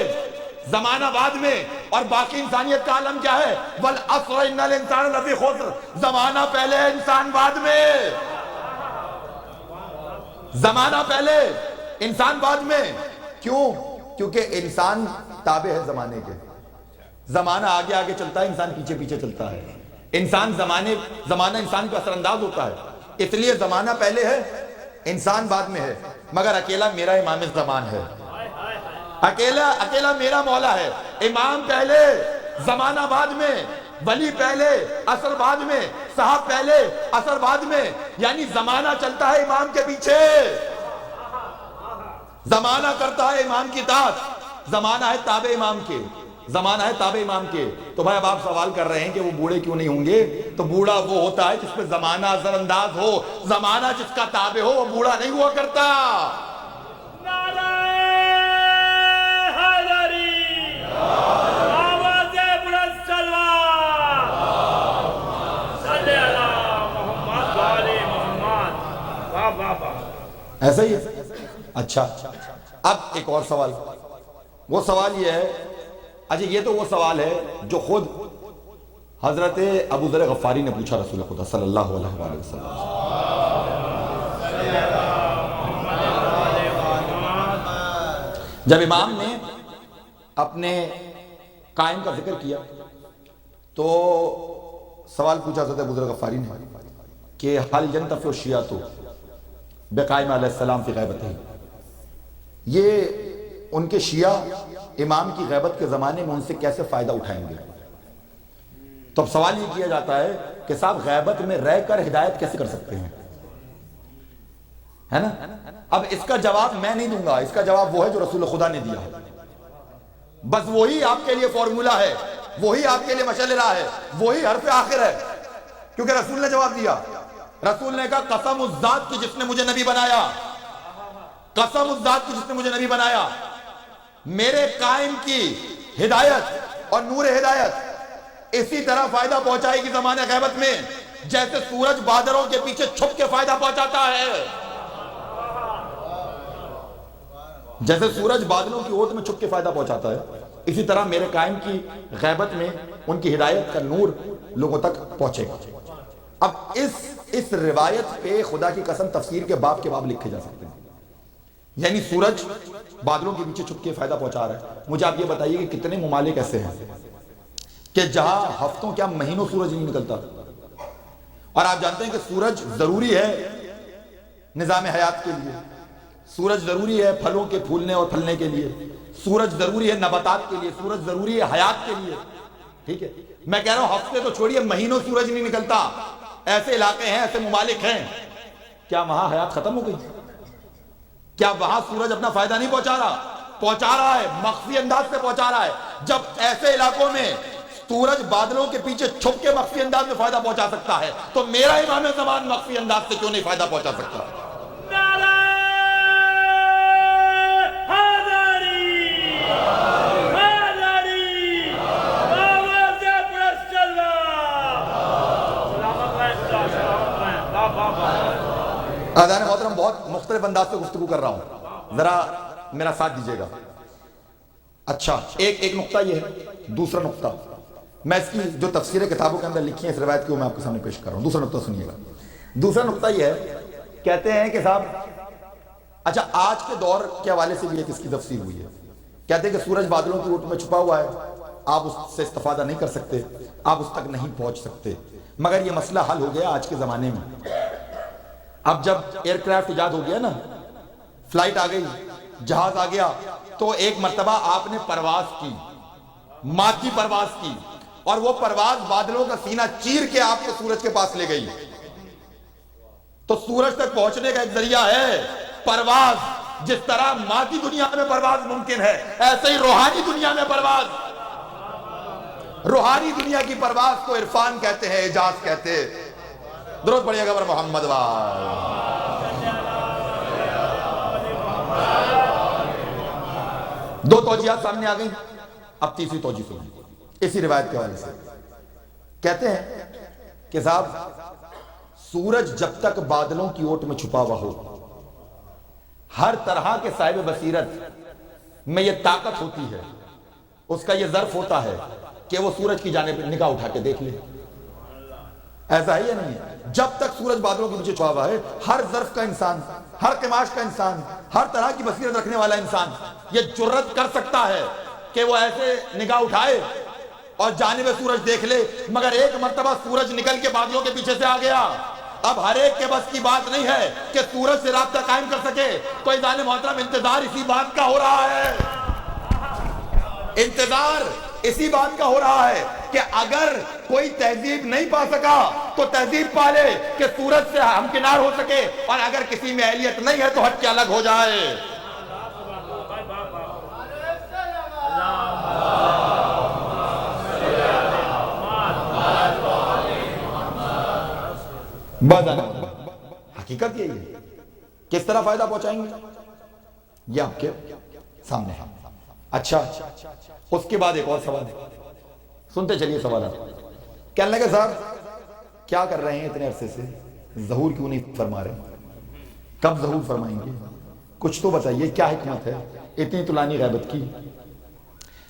زمانہ بعد میں، اور باقی انسانیت کا عالم کیا ہے؟ وَالْعَصْرِ إِنَّ الْإِنسَانَ لَفِي خُسْرٍ. زمانہ پہلے ہے، انسان بعد میں. زمانہ پہلے، انسان بعد میں. کیوں؟ کیونکہ انسان تابع ہے زمانے کے. زمانہ آگے آگے چلتا ہے، انسان پیچھے پیچھے چلتا ہے. زمانہ انسان پہ اثر انداز ہوتا ہے. اس لیے زمانہ پہلے ہے، انسان بعد میں ہے. مگر اکیلا میرا امام زمان ہے، اکیلا میرا مولا ہے. امام پہلے، زمانہ بعد میں، ولی پہلے، عصر بعد میں، صاحب پہلے، عصر بعد میں. یعنی زمانہ چلتا ہے امام کے پیچھے، زمانہ کرتا ہے امام کی اطاعت. زمانہ ہے تابع امام کے، زمانہ ہے تابع امام کے. تو بھائی اب آپ سوال کر رہے ہیں کہ وہ بوڑھے کیوں نہیں ہوں گے؟ تو بوڑھا وہ ہوتا ہے جس پہ زمانہ اثر انداز ہو. زمانہ جس کا تابع ہو وہ بوڑھا نہیں ہوا کرتا. ایسا ہی ہے. اچھا، اب ایک اور سوال. وہ سوال یہ ہے، اچھا یہ تو وہ سوال ہے جو خود حضرت ابو ذر غفاری نے پوچھا رسول خدا صلی اللہ علیہ وآلہ وسلم. جب امام نے اپنے قائم کا ذکر کیا تو سوال پوچھا حضرت ابو ذر غفاری نے کہ حل ینتفع الشیعۃ بقائم علیہ السلام فی غیبتہ، یہ ان کے شیعہ امام کی غیبت کے زمانے میں ان سے کیسے فائدہ اٹھائیں گے؟ تو اب سوال یہ کیا جاتا ہے کہ صاحب غیبت میں رہ کر ہدایت کیسے کر سکتے ہیں، ہے نا؟ اب اس کا جواب میں نہیں دوں گا، اس کا جواب وہ ہے جو رسول خدا نے دیا ہے، بس وہی آپ کے لیے فارمولا ہے، وہی آپ کے لیے مشعل راہ ہے، وہی حرف آخر ہے، کیونکہ رسول نے جواب دیا۔ رسول نے کہا قسم اس ذات کی جس نے مجھے نبی بنایا، قسم اس ذات کی جس نے مجھے نبی بنایا، میرے قائم کی ہدایت اور نور ہدایت اسی طرح فائدہ پہنچائے گی زمانہ غیبت میں جیسے سورج بادلوں کے پیچھے چھپ کے فائدہ پہنچاتا ہے، جیسے سورج بادلوں کی اوٹ میں چھپ کے فائدہ پہنچاتا ہے، اسی طرح میرے قائم کی غیبت میں ان کی ہدایت کا نور لوگوں تک پہنچے گا۔ اب اس روایت پہ خدا کی قسم تفسیر کے باب کے باب لکھے جا سکتے ہیں، یعنی سورج بادلوں کے پیچھے چھپ کے فائدہ پہنچا رہا ہے۔ مجھے آپ یہ بتائیے کہ کتنے ممالک ایسے ہیں کہ جہاں ہفتوں کیا مہینوں سورج نہیں نکلتا، اور آپ جانتے ہیں کہ سورج ضروری ہے نظام حیات کے لیے، سورج ضروری ہے پھلوں کے پھولنے اور پھلنے کے لیے، سورج ضروری ہے نباتات کے لیے، سورج ضروری ہے حیات کے لیے، ٹھیک ہے؟ میں کہہ رہا ہوں ہفتے تو چھوڑیے مہینوں سورج نہیں نکلتا، ایسے علاقے ہیں، ایسے ممالک ہیں، کیا وہاں حیات ختم ہو گئی؟ کیا وہاں سورج اپنا فائدہ نہیں پہنچا رہا ہے، مخفی انداز سے پہنچا رہا ہے؟ جب ایسے علاقوں میں سورج بادلوں کے پیچھے چھپ کے مخفی انداز میں فائدہ پہنچا سکتا ہے تو میرا امام زمان مخفی انداز سے کیوں نہیں فائدہ پہنچا سکتا؟ آدھان محترم بہت مختلف انداز سے گفتگو کر رہا ہوں، ذرا میرا ساتھ دیجیے گا۔ اچھا ایک نقطہ یہ ہے، دوسرا نقطہ میں اس کی جو تفسیر کتابوں کے اندر لکھی ہے اس روایت کو میں آپ کے سامنے پیش کر رہا ہوں۔ دوسرا نقطہ سنیے گا۔ دوسرا نقطہ یہ ہے، کہتے ہیں کہ صاحب اچھا آج کے دور کے حوالے سے بھی ایک اس کی تفسیر ہوئی ہے، کہتے ہیں کہ سورج بادلوں کی اوٹ میں چھپا ہوا ہے، آپ اس سے استفادہ نہیں کر سکتے، آپ اس تک نہیں پہنچ سکتے، مگر یہ مسئلہ حل ہو گیا آج کے زمانے میں۔ اب جب ایئر کرافٹ ایجاد ہو گیا نا، فلائٹ آ گئی، جہاز آ گیا، تو ایک مرتبہ آپ نے پرواز کی، مادی پرواز کی، اور وہ پرواز بادلوں کا سینہ چیر کے آپ کو سورج کے پاس لے گئی۔ تو سورج تک پہنچنے کا ایک ذریعہ ہے پرواز، جس طرح مادی دنیا میں پرواز ممکن ہے ایسے ہی روحانی دنیا میں پرواز، روحانی دنیا کی پرواز کو عرفان کہتے ہیں، اعجاز کہتے ہیں۔ درود پڑھیے گا بر محمد وال۔ دو توجیہات سامنے آ گئی، اب تیسری توجیہ سنیں اسی روایت کے حوالے سے۔ کہتے ہیں کہ صاحب سورج جب تک بادلوں کی اوٹ میں چھپا ہوا ہو، ہر طرح کے صاحب بصیرت میں یہ طاقت ہوتی ہے، اس کا یہ ظرف ہوتا ہے کہ وہ سورج کی جانب نگاہ اٹھا کے دیکھ لے۔ ایسا ہے یا نہیں ہے؟ جب تک سورج بادلوں کے پیچھے چھپا ہوا ہے، ہر ظرف کا انسان، ہر قماش کا انسان، ہر طرح کی بصیرت رکھنے والا انسان یہ جرت کر سکتا ہے کہ وہ ایسے نگاہ اٹھائے اور جانب سورج دیکھ لے، مگر ایک مرتبہ سورج نکل کے بادلوں کے پیچھے سے آ گیا، اب ہر ایک کے بس کی بات نہیں ہے کہ سورج سے رابطہ قائم کر سکے۔ تو عزیزان محترم انتظار اسی بات کا ہو رہا ہے، انتظار اسی بات کا ہو رہا ہے کہ اگر کوئی تہذیب نہیں پا سکا تو تہذیب پا لے کہ سورج سے ہمکنار ہو سکے، اور اگر کسی میں اہلیت نہیں ہے تو ہٹ کے الگ ہو جائے۔ حقیقت یہی ہے، کس طرح فائدہ پہنچائیں گے یہ آپ کے سامنے ہے۔ اچھا اس کے بعد ایک اور سوال ہے، سنتے چلیے سوالات۔ کہنے لگے صاحب کیا کر رہے ہیں اتنے عرصے سے، ظہور کیوں نہیں فرما رہے، کب ظہور فرمائیں گے، کچھ تو بتائیے کیا حکمت ہے اتنی طولانی غیبت کی۔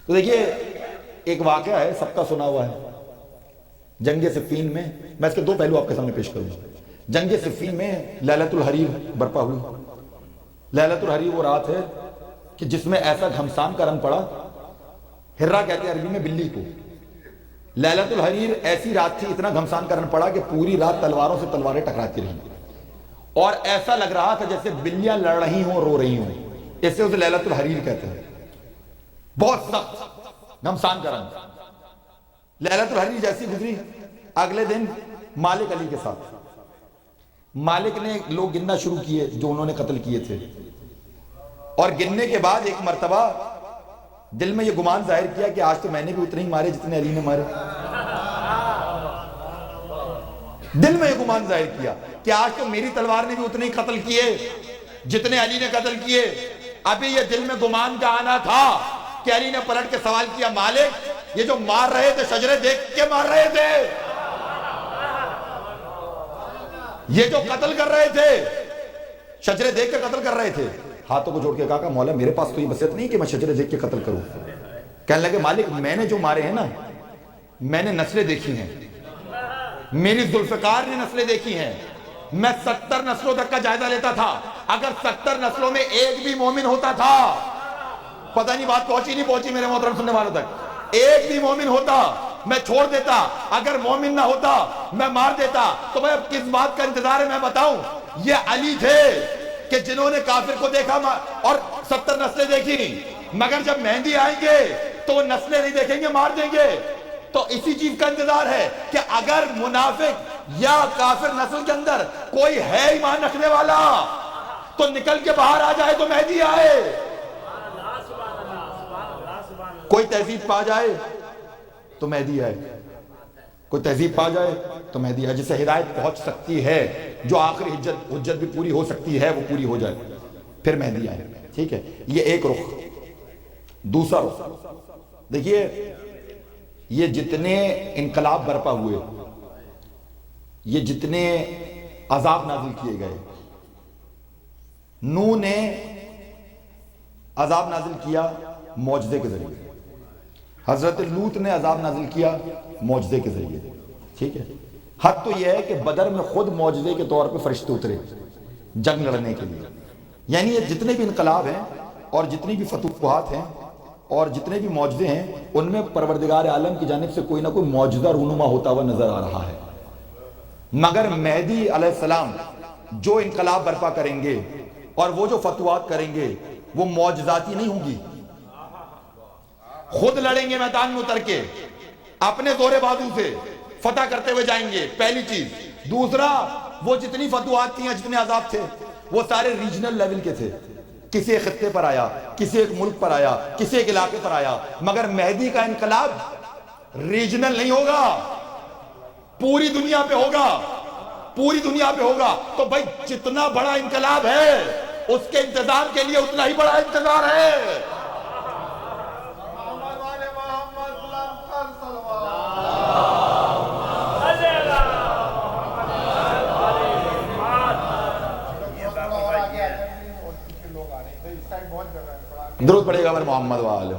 تو دیکھیے ایک واقعہ ہے سب کا سنا ہوا ہے، جنگ صفین میں، میں اس کے دو پہلو آپ کے سامنے پیش کروں گا۔ جنگ صفین میں لیلۃ الحریر برپا ہوئی۔ لیلۃ الحریر وہ رات ہے کہ جس میں ایسا گھمسان کا رنگ پڑا، ہرا کہتے ہیں عربی میں بلی کو. لیلۃ الحریر ایسی رات تھی، اتنا گھمسان کرنا پڑا کہ پوری رات تلواروں سے تلواریں ٹکراتی رہیں اور ایسا لگ رہا تھا جیسے بلیاں لڑ رہی ہوں، رو رہی ہوں. اس سے اسے لیلۃ الحریر کہتے ہیں. بہت سخت گھمسان کا رنگ. لیلۃ الحریر جیسی گزری، اگلے دن مالک علی کے ساتھ مالک نے لوگ گننا شروع کیے جو انہوں نے قتل کیے تھے، اور گننے کے بعد ایک مرتبہ دل میں یہ گمان ظاہر کیا کہ آج تو میں نے بھی اتنے ہی مارے جتنے علی نے مارے. دل میں یہ گمان ظاہر کیا کہ آج تو میری تلوار نے بھی اتنے ہی قتل کیے جتنے علی نے قتل کیے. ابھی یہ دل میں گمان کا آنا تھا کہ علی نے پلٹ کے سوال کیا، مالک یہ جو مار رہے تھے شجرے دیکھ کے مار رہے تھے؟ یہ جو قتل کر رہے تھے شجرے دیکھ کے قتل کر رہے تھے؟ ہاتھوں کو جوڑ کے کہا کہ مولا میرے پاس تو یہ بصیرت نہیں کہ میں شجرے دیکھ کے قتل کروں. کہنے لگے مالک میں نے جو مارے ہیں نا، میں نے نسلیں دیکھی ہیں، میری ذوالفقار نے نسلیں دیکھی ہیں. میں 70 نسلوں تک کا جائزہ لیتا تھا. اگر 70 نسلوں میں ایک بھی مومن ہوتا تھا، پتہ نہیں بات پہنچی نہیں پہنچی میرے محترم سننے والوں تک، ایک بھی مومن ہوتا میں چھوڑ دیتا. اگر مومن نہ ہوتا میں مار دیتا. تو میں کس بات کا انتظار ہے میں بتاؤں. یہ علی تھے کہ جنہوں نے کافر کو دیکھا اور 70 نسلیں دیکھی، مگر جب مہدی آئیں گے تو وہ نسلیں نہیں دیکھیں گے، مار دیں گے. تو اسی چیز کا انتظار ہے کہ اگر منافق یا کافر نسل کے اندر کوئی ہے ایمان رکھنے والا تو نکل کے باہر آ جائے تو مہدی آئے. کوئی تہذیب پا جائے تو مہدی آئے، کوئی تہذیب پا جائے تو مہدی آئے. جسے ہدایت پہنچ سکتی ہے، جو آخری حجت بھی پوری ہو سکتی ہے، وہ پوری ہو جائے پھر مہدی آئے. ٹھیک ہے، یہ ایک رخ. دوسرا رخ دیکھیے، یہ جتنے انقلاب برپا ہوئے، یہ جتنے عذاب نازل کیے گئے، نوح نے عذاب نازل کیا معجزے کے ذریعے، حضرت لوط نے عذاب نازل کیا معجزے کے ذریعے. ٹھیک ہے، حد تو یہ ہے کہ بدر میں خود معجزے کے طور پہ فرشتے اترے جنگ لڑنے کے لیے. یعنی یہ جتنے بھی انقلاب ہیں اور جتنی بھی فتوحات ہیں اور جتنے بھی معجزے ہیں، ان میں پروردگار عالم کی جانب سے کوئی نہ کوئی معجزہ رونما ہوتا ہوا نظر آ رہا ہے. مگر مہدی علیہ السلام جو انقلاب برپا کریں گے اور وہ جو فتوحات کریں گے وہ معجزاتی نہیں ہوں گی. خود لڑیں گے میدان میں اتر کے، اپنے زور بازو سے فتح کرتے ہوئے جائیں گے، پہلی چیز. دوسرا، وہ جتنی فتوحات تھیں، جتنے عذاب تھے، وہ سارے ریجنل لیول کے تھے. کسی ایک خطے پر آیا، کسی ایک ملک پر آیا، کسی ایک علاقے پر آیا. مگر مہدی کا انقلاب ریجنل نہیں ہوگا، پوری دنیا پہ ہوگا، پوری دنیا پہ ہوگا. تو بھائی جتنا بڑا انقلاب ہے اس کے انتظار کے لیے اتنا ہی بڑا انتظار ہے. درود پڑے گا محمد وآلہ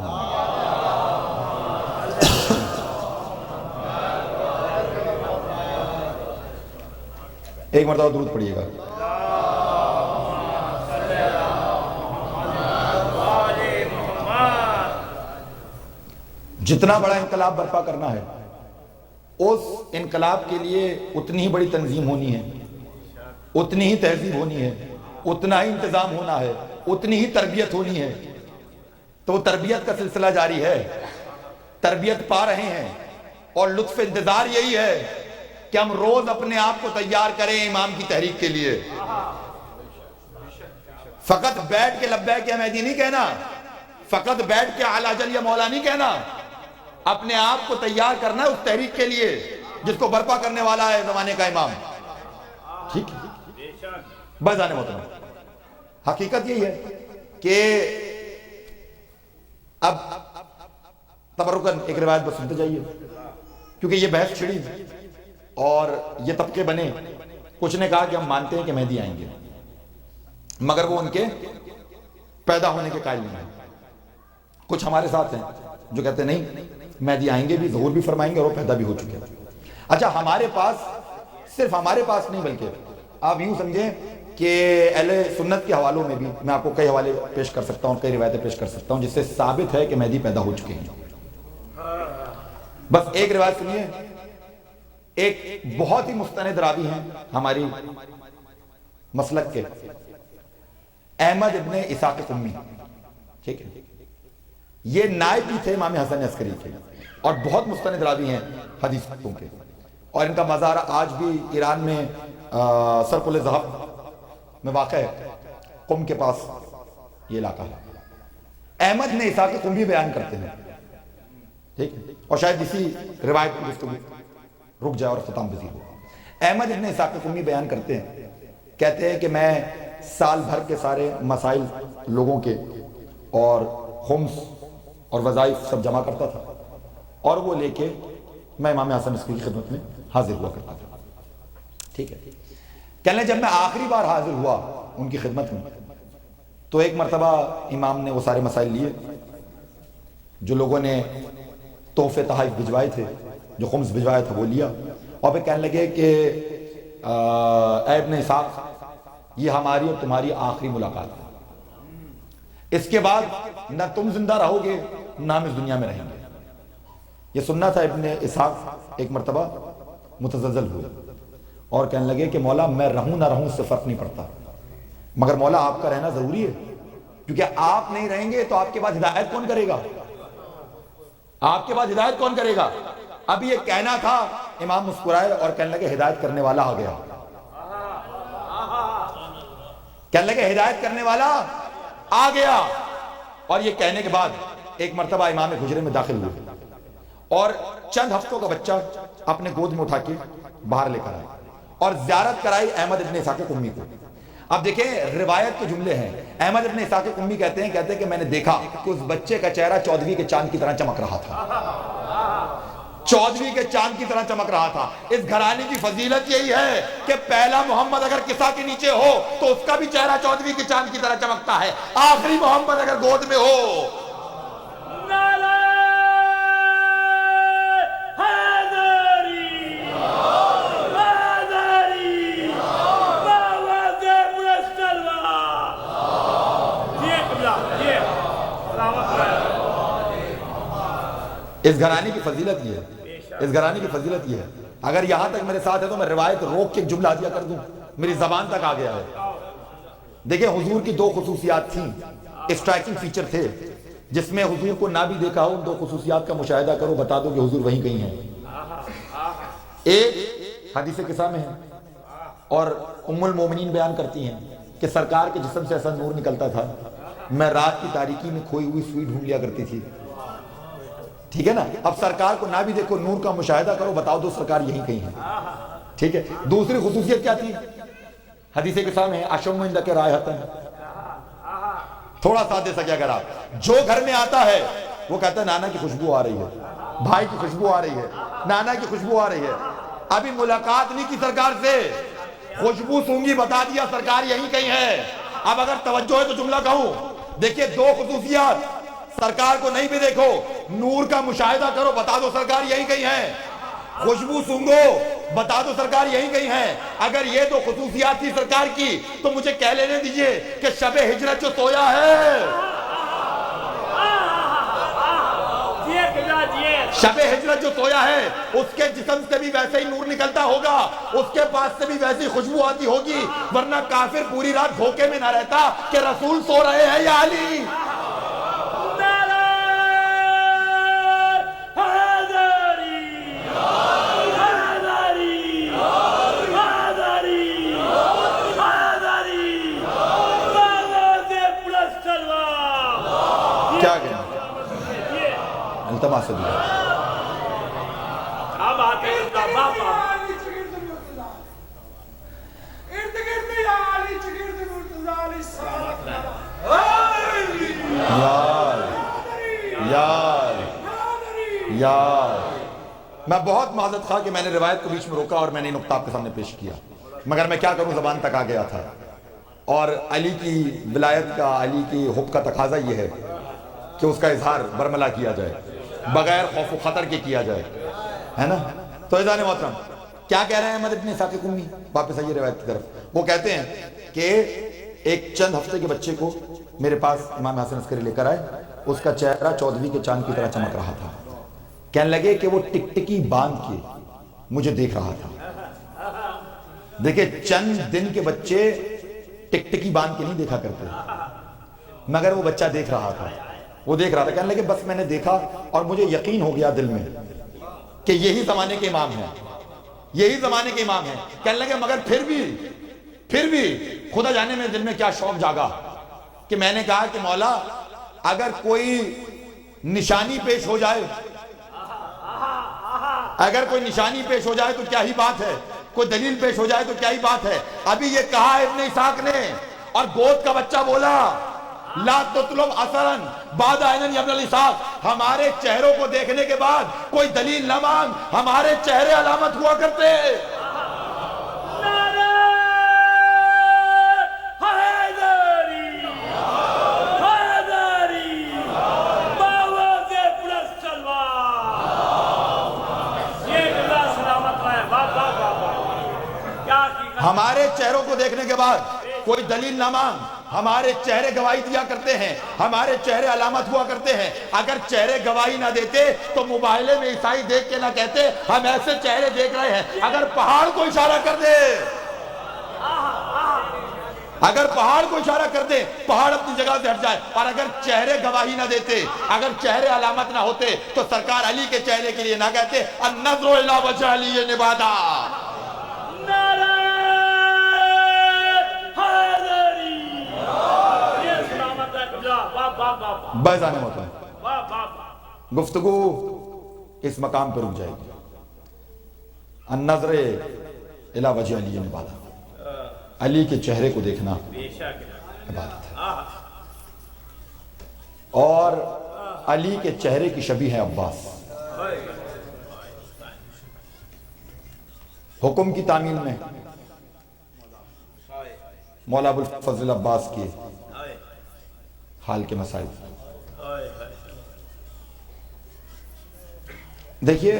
ایک مرتبہ درود پڑھیے گا. جتنا بڑا انقلاب برپا کرنا ہے اس انقلاب کے لیے اتنی ہی بڑی تنظیم ہونی ہے، اتنی ہی تہذیب ہونی ہے، اتنا ہی انتظام ہونا ہے، اتنی ہی تربیت ہونی ہے. تو وہ تربیت کا سلسلہ جاری ہے، تربیت پا رہے ہیں. اور لطف انتظار یہی ہے کہ ہم روز اپنے آپ کو تیار کریں امام کی تحریک کے لیے. فقط بیٹھ کے لبیک یا مہدی نہیں کہنا، فقط بیٹھ کے اعلیٰ جل یا مولا نہیں کہنا. اپنے آپ کو تیار کرنا ہے اس تحریک کے لیے جس کو برپا کرنے والا ہے زمانے کا امام. ٹھیک ہے، بس آنے محترم، حقیقت یہی ہے کہ اب تبرکن ایک روایت بس سنتے جائیے، کیونکہ یہ بحث چھڑی اور یہ طبقے بنے. کچھ نے کہا کہ ہم مانتے ہیں کہ مہدی آئیں گے، مگر وہ ان کے پیدا ہونے کے قائل نہیں ہیں. کچھ ہمارے ساتھ ہیں جو کہتے ہیں نہیں، مہدی آئیں گے بھی، ظہور بھی فرمائیں گے اور وہ پیدا بھی ہو چکے ہیں. اچھا، ہمارے پاس، صرف ہمارے پاس نہیں بلکہ آپ یوں سمجھیں کہ اہل سنت کے حوالوں میں بھی میں آپ کو کئی حوالے پیش کر سکتا ہوں، کئی روایتیں پیش کر سکتا ہوں جس سے ثابت ہے کہ مہدی پیدا ہو چکے ہیں. بس ایک روایت سنیے، ایک بہت ہی مستند راوی ہیں ہماری مسلک کے، احمد ابن اسحاق قمی، ٹھیک ہے، یہ نائب بھی تھے امام حسن عسکری کے اور بہت مستند راوی ہیں حدیثوں کے، اور ان کا مزار آج بھی ایران میں سرق الذهب میں واقع ہے، قم کے پاس یہ علاقہ ہے۔ احمد نے اسحاق قمی بیان کرتے ہیں، ٹھیک ہے، اور شاید اسی روایت کی گفتگو رک جائے اور ختم پذیر ہو۔ احمد ابن اسحاق قمی بیان کرتے ہیں، کہتے ہیں کہ میں سال بھر کے سارے مسائل لوگوں کے اور خمس اور وظائف سب جمع کرتا تھا، اور وہ لے کے میں امام حسن عسکری کی خدمت میں حاضر ہوا کرتا تھا، ٹھیک ہے۔ کہنے جب میں آخری بار حاضر ہوا ان کی خدمت میں تو ایک مرتبہ امام نے وہ سارے مسائل لیے جو لوگوں نے تحفے تحائف بھجوائے تھے، جو خمس بھجوایا تھا وہ لیا، اور پھر کہنے لگے کہ اے ابن اسحاق، یہ ہماری اور تمہاری آخری ملاقات ہے، اس کے بعد نہ تم زندہ رہو گے نہ ہم اس دنیا میں رہیں گے۔ یہ سننا تھا ابن اسحاق ایک مرتبہ متزلزل ہوئے اور کہنے لگے کہ مولا میں رہوں نہ رہوں اس سے فرق نہیں پڑتا، مگر مولا آپ کا رہنا ضروری ہے، کیونکہ آپ نہیں رہیں گے تو آپ کے بعد ہدایت کون کرے گا؟ آپ کے بعد ہدایت کون کرے گا؟ اب یہ کہنا تھا، امام مسکرائے اور کہنے لگے ہدایت کرنے والا آ گیا، کہنے لگے ہدایت کرنے والا آ گیا۔ اور یہ کہنے کے بعد ایک مرتبہ امام حجرے میں داخل ہوئے اور چند ہفتوں کا بچہ اپنے گود میں اٹھا کے باہر لے کر آئے اور زیارت کرائی احمد ابن اسحاق قمی کو۔ اب دیکھیں روایت کے جملے ہیں، احمد ابن اسحاق قمی کہتے ہیں کہ میں نے دیکھا کہ اس بچے کا چہرہ 14ویں کے چاند کی طرح چمک رہا تھا، 14ویں کے چاند کی طرح چمک رہا تھا۔ اس گھرانے کی فضیلت یہی ہے کہ پہلا محمد اگر کسا کے نیچے ہو تو اس کا بھی چہرہ 14ویں کے چاند کی طرح چمکتا ہے، آخری محمد اگر گود میں ہو اس گھرانے کی فضیلت یہ ہے، اس گھرانے کی فضیلت یہ ہے۔ اگر یہاں تک میرے ساتھ ہے تو میں روایت روک کے جملہ دیا کر دوں، میری زبان تک آ گیا ہے۔ دیکھیں حضور کی دو خصوصیات تھیں، اسٹرائکنگ فیچر تھے، جس میں حضور کو نہ بھی دیکھا ہو ان دو خصوصیات کا مشاہدہ کرو، بتا دو کہ حضور وہیں کہیں ہیں۔ ایک حدیث قصہ میں ہے اور ام المومنین بیان کرتی ہیں کہ سرکار کے جسم سے ایسا نور نکلتا تھا، میں رات کی تاریکی میں کھوئی ہوئی سوئی ڈھونڈ لیا کرتی تھی، ٹھیک ہے نا۔ اب سرکار کو نہ بھی دیکھو، نور کا مشاہدہ کرو، بتاؤ دو سرکار یہیں کہیں ہیں، ٹھیک ہے۔ دوسری خصوصیت کیا تھی؟ حدیث کے سامنے اشم عندک رائحتن، تھوڑا ساتھ دے سکے اگر آپ، جو گھر میں آتا ہے وہ کہتا ہے نانا کی خوشبو آ رہی ہے، بھائی کی خوشبو آ رہی ہے، نانا کی خوشبو آ رہی ہے۔ ابھی ملاقات نہیں کی سرکار سے، خوشبو سونگی بتا دیا سرکار یہیں کہیں ہے۔ اب اگر توجہ ہے تو جملہ کہوں، دیکھیے دو خصوصیات، سرکار کو نہیں بھی دیکھو، نور کا مشاہدہ کرو، بتا دو سرکار یہیں کہیں ہیں، خوشبو سونگو، بتا دو سرکار یہیں کہیں ہیں۔ اگر یہ دو خصوصیات تھی سرکار کی تو مجھے کہہ لینے دیجئے کہ شب ہجرت جو سویا ہے، شب ہجرت جو سویا ہے اس کے جسم سے بھی ویسے ہی نور نکلتا ہوگا، اس کے پاس سے بھی ویسی خوشبو آتی ہوگی، ورنہ کافر پوری رات دھوکے میں نہ رہتا کہ رسول سو رہے ہیں یا علی۔ کیا کہنا التماس دیا یار میں بہت معذرت خواہ کہ میں نے روایت کو بیچ میں روکا اور میں نے نقطہ آپ کے سامنے پیش کیا، مگر میں کیا کروں، زبان تک آ گیا تھا۔ اور علی کی ولایت کا، علی کی حب کا تقاضا یہ ہے کہ اس کا اظہار برملا کیا جائے، بغیر خوف و خطر کے کیا جائے، ہے نا۔ تو عزیزان محترم کیا کہہ رہے ہیں احمد ابن اسحاق قمی؟ واپس آئیے روایت کی طرف۔ وہ کہتے ہیں کہ ایک چند ہفتے کے بچے کو میرے پاس امام حسن عسکری لے کر آئے، اس کا چہرہ 14ویں کے چاند کی طرح چمک رہا تھا، کہنے لگے کہ وہ ٹکٹکی باندھ کے مجھے دیکھ رہا تھا۔ دیکھیں چند دن کے بچے ٹکٹکی باندھ کے نہیں دیکھا کرتے، مگر وہ بچہ دیکھ رہا تھا، وہ دیکھ رہا تھا۔ کہنے لگے بس میں نے دیکھا اور مجھے یقین ہو گیا دل میں کہ یہی زمانے کے امام ہیں، یہی زمانے کے امام ہیں۔ کہنے لگے مگر پھر بھی خدا جانے میں دل میں کیا شوق جاگا کہ میں نے کہا کہ مولا اگر کوئی نشانی پیش ہو جائے، اگر کوئی نشانی پیش ہو جائے تو کیا ہی بات ہے، کوئی دلیل پیش ہو جائے تو کیا ہی بات ہے۔ ابھی یہ کہا ابن اسحاق نے اور گود کا بچہ بولا لا تطلب اثرا بعد عینن ابن الاسحاق، ہمارے چہروں کو دیکھنے کے بعد کوئی دلیل نہ مانگ، ہمارے چہرے علامت ہوا کرتے۔ ہمارے چہروں کو دیکھنے کے بعد کوئی دلیل نہ مانگ، ہمارے چہرے گواہی دیا کرتے ہیں، ہمارے چہرے علامت ہوا کرتے ہیں۔ اگر چہرے گواہی نہ دیتے تو موبائلے میں عیسائی دیکھ کے نہ کہتے ہم ایسے چہرے دیکھ رہے ہیں۔ اگر پہاڑ کو اشارہ کر دے، اگر پہاڑ کو اشارہ کر دے، پہاڑ اپنی جگہ سے ہٹ جائے۔ اور اگر چہرے گواہی نہ دیتے، اگر چہرے علامت نہ ہوتے تو سرکار علی کے چہرے کے لیے نہ کہتے النظر الی وجہ علی نبادا۔ بائزانے ہوتا ہے، گفتگو اس مقام پر رک جائے گی۔ النظر الی وجہ علی نبادا، علی کے چہرے کو دیکھنا عبادت ہے۔ اور علی کے چہرے کی شبیہ ہے عباس۔ حکم کی تعمیل میں مولا ابوالفضل عباس کے حال کے مسائل دیکھیے،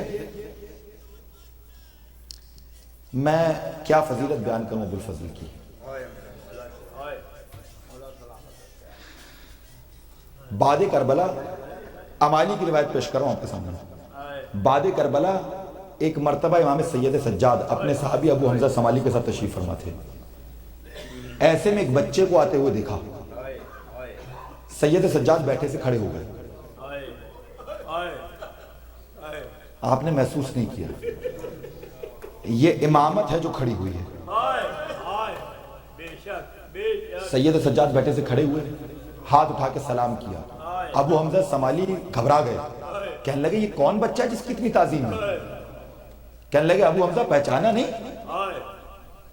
میں کیا فضیلت بیان کروں ابوالفضل کی۔ بعد کربلا امالی کی روایت پیش کر رہا ہوں آپ کے سامنے۔ بعد کربلا ایک مرتبہ امام سید سجاد اپنے صحابی ابو حمزہ سمالی کے ساتھ تشریف فرما تھے۔ ایسے میں ایک بچے کو آتے ہوئے دیکھا، سید سجاد بیٹھے سے کھڑے ہو گئے۔ آپ نے محسوس نہیں کیا یہ امامت ہے جو کھڑی ہوئی ہے۔ سید سجاد بیٹھے سے کھڑے ہوئے، ہاتھ اٹھا کے سلام کیا۔ ابو حمزہ سمالی گھبرا گئے، کہنے لگے یہ کون بچہ ہے جس کی اتنی تعظیم ہے؟ کہنے لگے ابو حمزہ پہچانا نہیں؟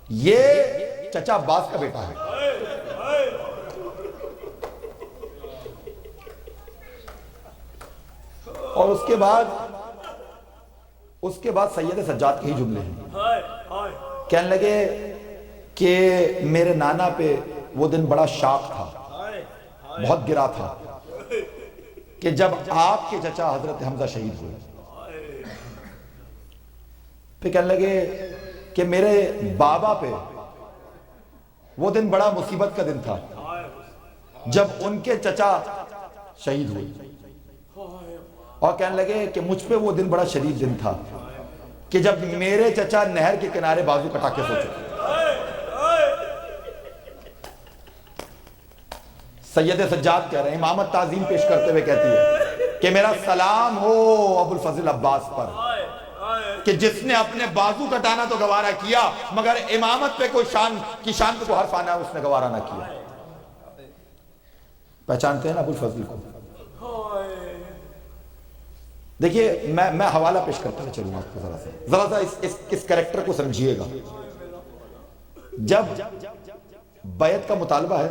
یہ چچا عباس کا بیٹا ہے۔ اور اس کے بعد سید سجاد کے ہی جملے ہیں۔ کہنے لگے کہ میرے نانا پہ وہ دن بڑا شاق تھا، بہت گرا تھا کہ جب آپ کے چچا حضرت حمزہ شہید ہوئے۔ پھر کہنے لگے کہ میرے بابا پہ وہ دن بڑا مصیبت کا دن تھا جب ان کے چچا شہید ہوئے۔ اور کہنے لگے کہ مجھ پہ وہ دن بڑا شدید دن تھا کہ جب میرے چچا نہر کے کنارے بازو کٹا کے سو چکے۔ سید سجاد کہہ رہے ہیں، امامت تعظیم پیش کرتے ہوئے کہتی ہے کہ میرا سلام ہو ابوالفضل عباس پر کہ جس نے اپنے بازو کٹانا تو گوارا کیا مگر امامت پہ کوئی شان پہ کوئی حرف آنا اس نے گوارا نہ کیا۔ پہچانتے ہیں نا ابوالفضل کو؟ دیکھیے میں حوالہ پیش کرتا ہوں، چلوں آپ کو ذرا سا اس کریکٹر کو سمجھیے گا۔ جب بیعت کا مطالبہ ہے،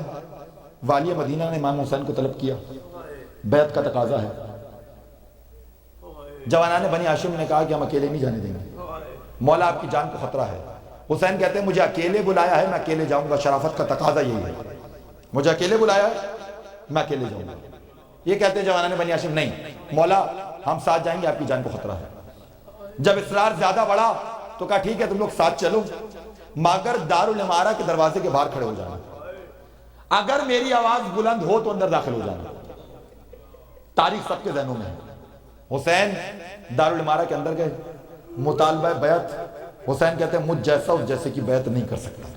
والی مدینہ نے امام حسین کو طلب کیا، بیعت کا تقاضا ہے۔ جوانان بنی ہاشم نے کہا کہ ہم اکیلے نہیں جانے دیں گے، مولا آپ کی جان کو خطرہ ہے۔ حسین کہتے ہیں مجھے اکیلے بلایا ہے، میں اکیلے جاؤں گا، شرافت کا تقاضا یہی ہے، مجھے اکیلے بلایا ہے میں اکیلے جاؤں گا۔ یہ کہتے ہیں جوانان بنی ہاشم نہیں مولا ہم ساتھ جائیں گے، آپ کی جان کو خطرہ ہے۔ جب اصرار زیادہ بڑھا تو کہا ٹھیک ہے تم لوگ ساتھ چلو، مگر دارالعمارہ کے دروازے کے باہر کھڑے ہو جانا، اگر میری آواز بلند ہو تو اندر داخل ہو جانا۔ تاریخ سب کے ذہنوں میں ہے، حسین دارالعمارہ کے اندر گئے، مطالبہ بیعت، حسین کہتے ہیں مجھ جیسا اس جیسے کی بیعت نہیں کر سکتا،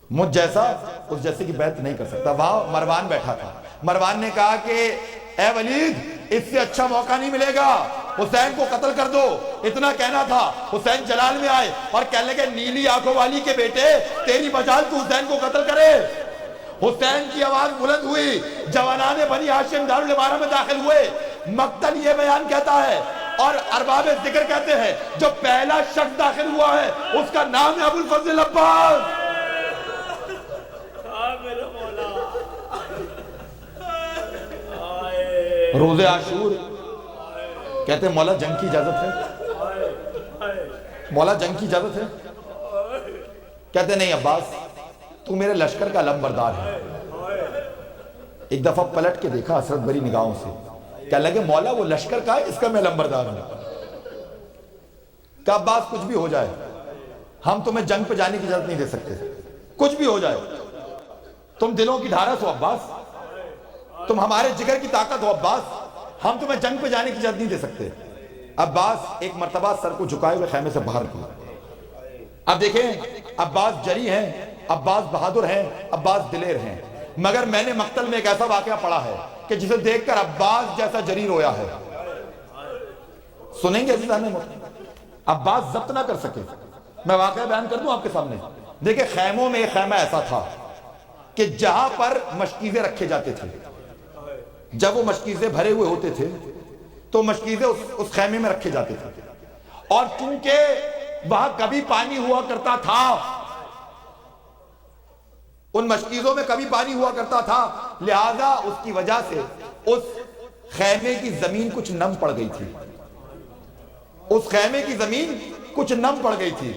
مجھ جیسا اس جیسے کی بیعت نہیں کر سکتا۔ وہاں مروان بیٹھا تھا، مروان نے کہا کہ اے ولید اس سے اچھا موقع نہیں ملے گا، حسین کو قتل کر دو۔ اتنا کہنا تھا، حسین جلال میں آئے اور کہنے لگے نیلی آنکھوں والی کے بیٹے تیری مجال تو حسین کو قتل کرے۔ حسین کی آواز بلند ہوئی، جوانان بنی ہاشم دارالعمارہ میں داخل ہوئے۔ مقتل یہ بیان کہتا ہے اور ارباب ذکر کہتے ہیں جو پہلا شخص داخل ہوا ہے اس کا نام ہے ابو الفضل عباس۔ روز عاشور کہتے ہیں مولا جنگ کی اجازت ہے، مولا جنگ کی اجازت ہے؟ کہتے نہیں عباس تو میرے لشکر کا علمبردار ہے۔ ایک دفعہ پلٹ کے دیکھا حسرت بری نگاہوں سے، کہنے لگے مولا وہ لشکر کا ہے اس کا میں علمبردار ہوں۔ کہ عباس کچھ بھی ہو جائے ہم تمہیں جنگ پہ جانے کی اجازت نہیں دے سکتے، کچھ بھی ہو جائے، تم دلوں کی دھارس ہو عباس، تم ہمارے جگر کی طاقت ہو عباس، ہم تمہیں جنگ پہ جانے کی اجازت نہیں دے سکتے۔ عباس ایک مرتبہ سر کو جھکائے ہوئے خیمے سے باہر کیا۔ اب دیکھیں عباس جری ہیں، عباس بہادر ہیں، عباس دلیر ہیں، مگر میں نے مقتل میں ایک ایسا واقعہ پڑھا ہے کہ جسے دیکھ کر عباس جیسا جری رویا ہے۔ سنیں گے عزیزان عباس ضبط نہ کر سکے، میں واقعہ بیان کر دوں آپ کے سامنے۔ دیکھیں خیموں میں ایک خیمہ ایسا تھا کہ جہاں پر مشکیزیں رکھے جاتے تھے، جب وہ مشکیزیں بھرے ہوئے ہوتے تھے تو مشکیزیں اس خیمے میں رکھے جاتے تھے، اور چونکہ وہاں کبھی پانی ہوا کرتا تھا، ان مشکیزوں میں کبھی پانی ہوا کرتا تھا، لہذا اس کی وجہ سے اس خیمے کی زمین کچھ نم پڑ گئی تھی، اس خیمے کی زمین کچھ نم پڑ گئی تھی۔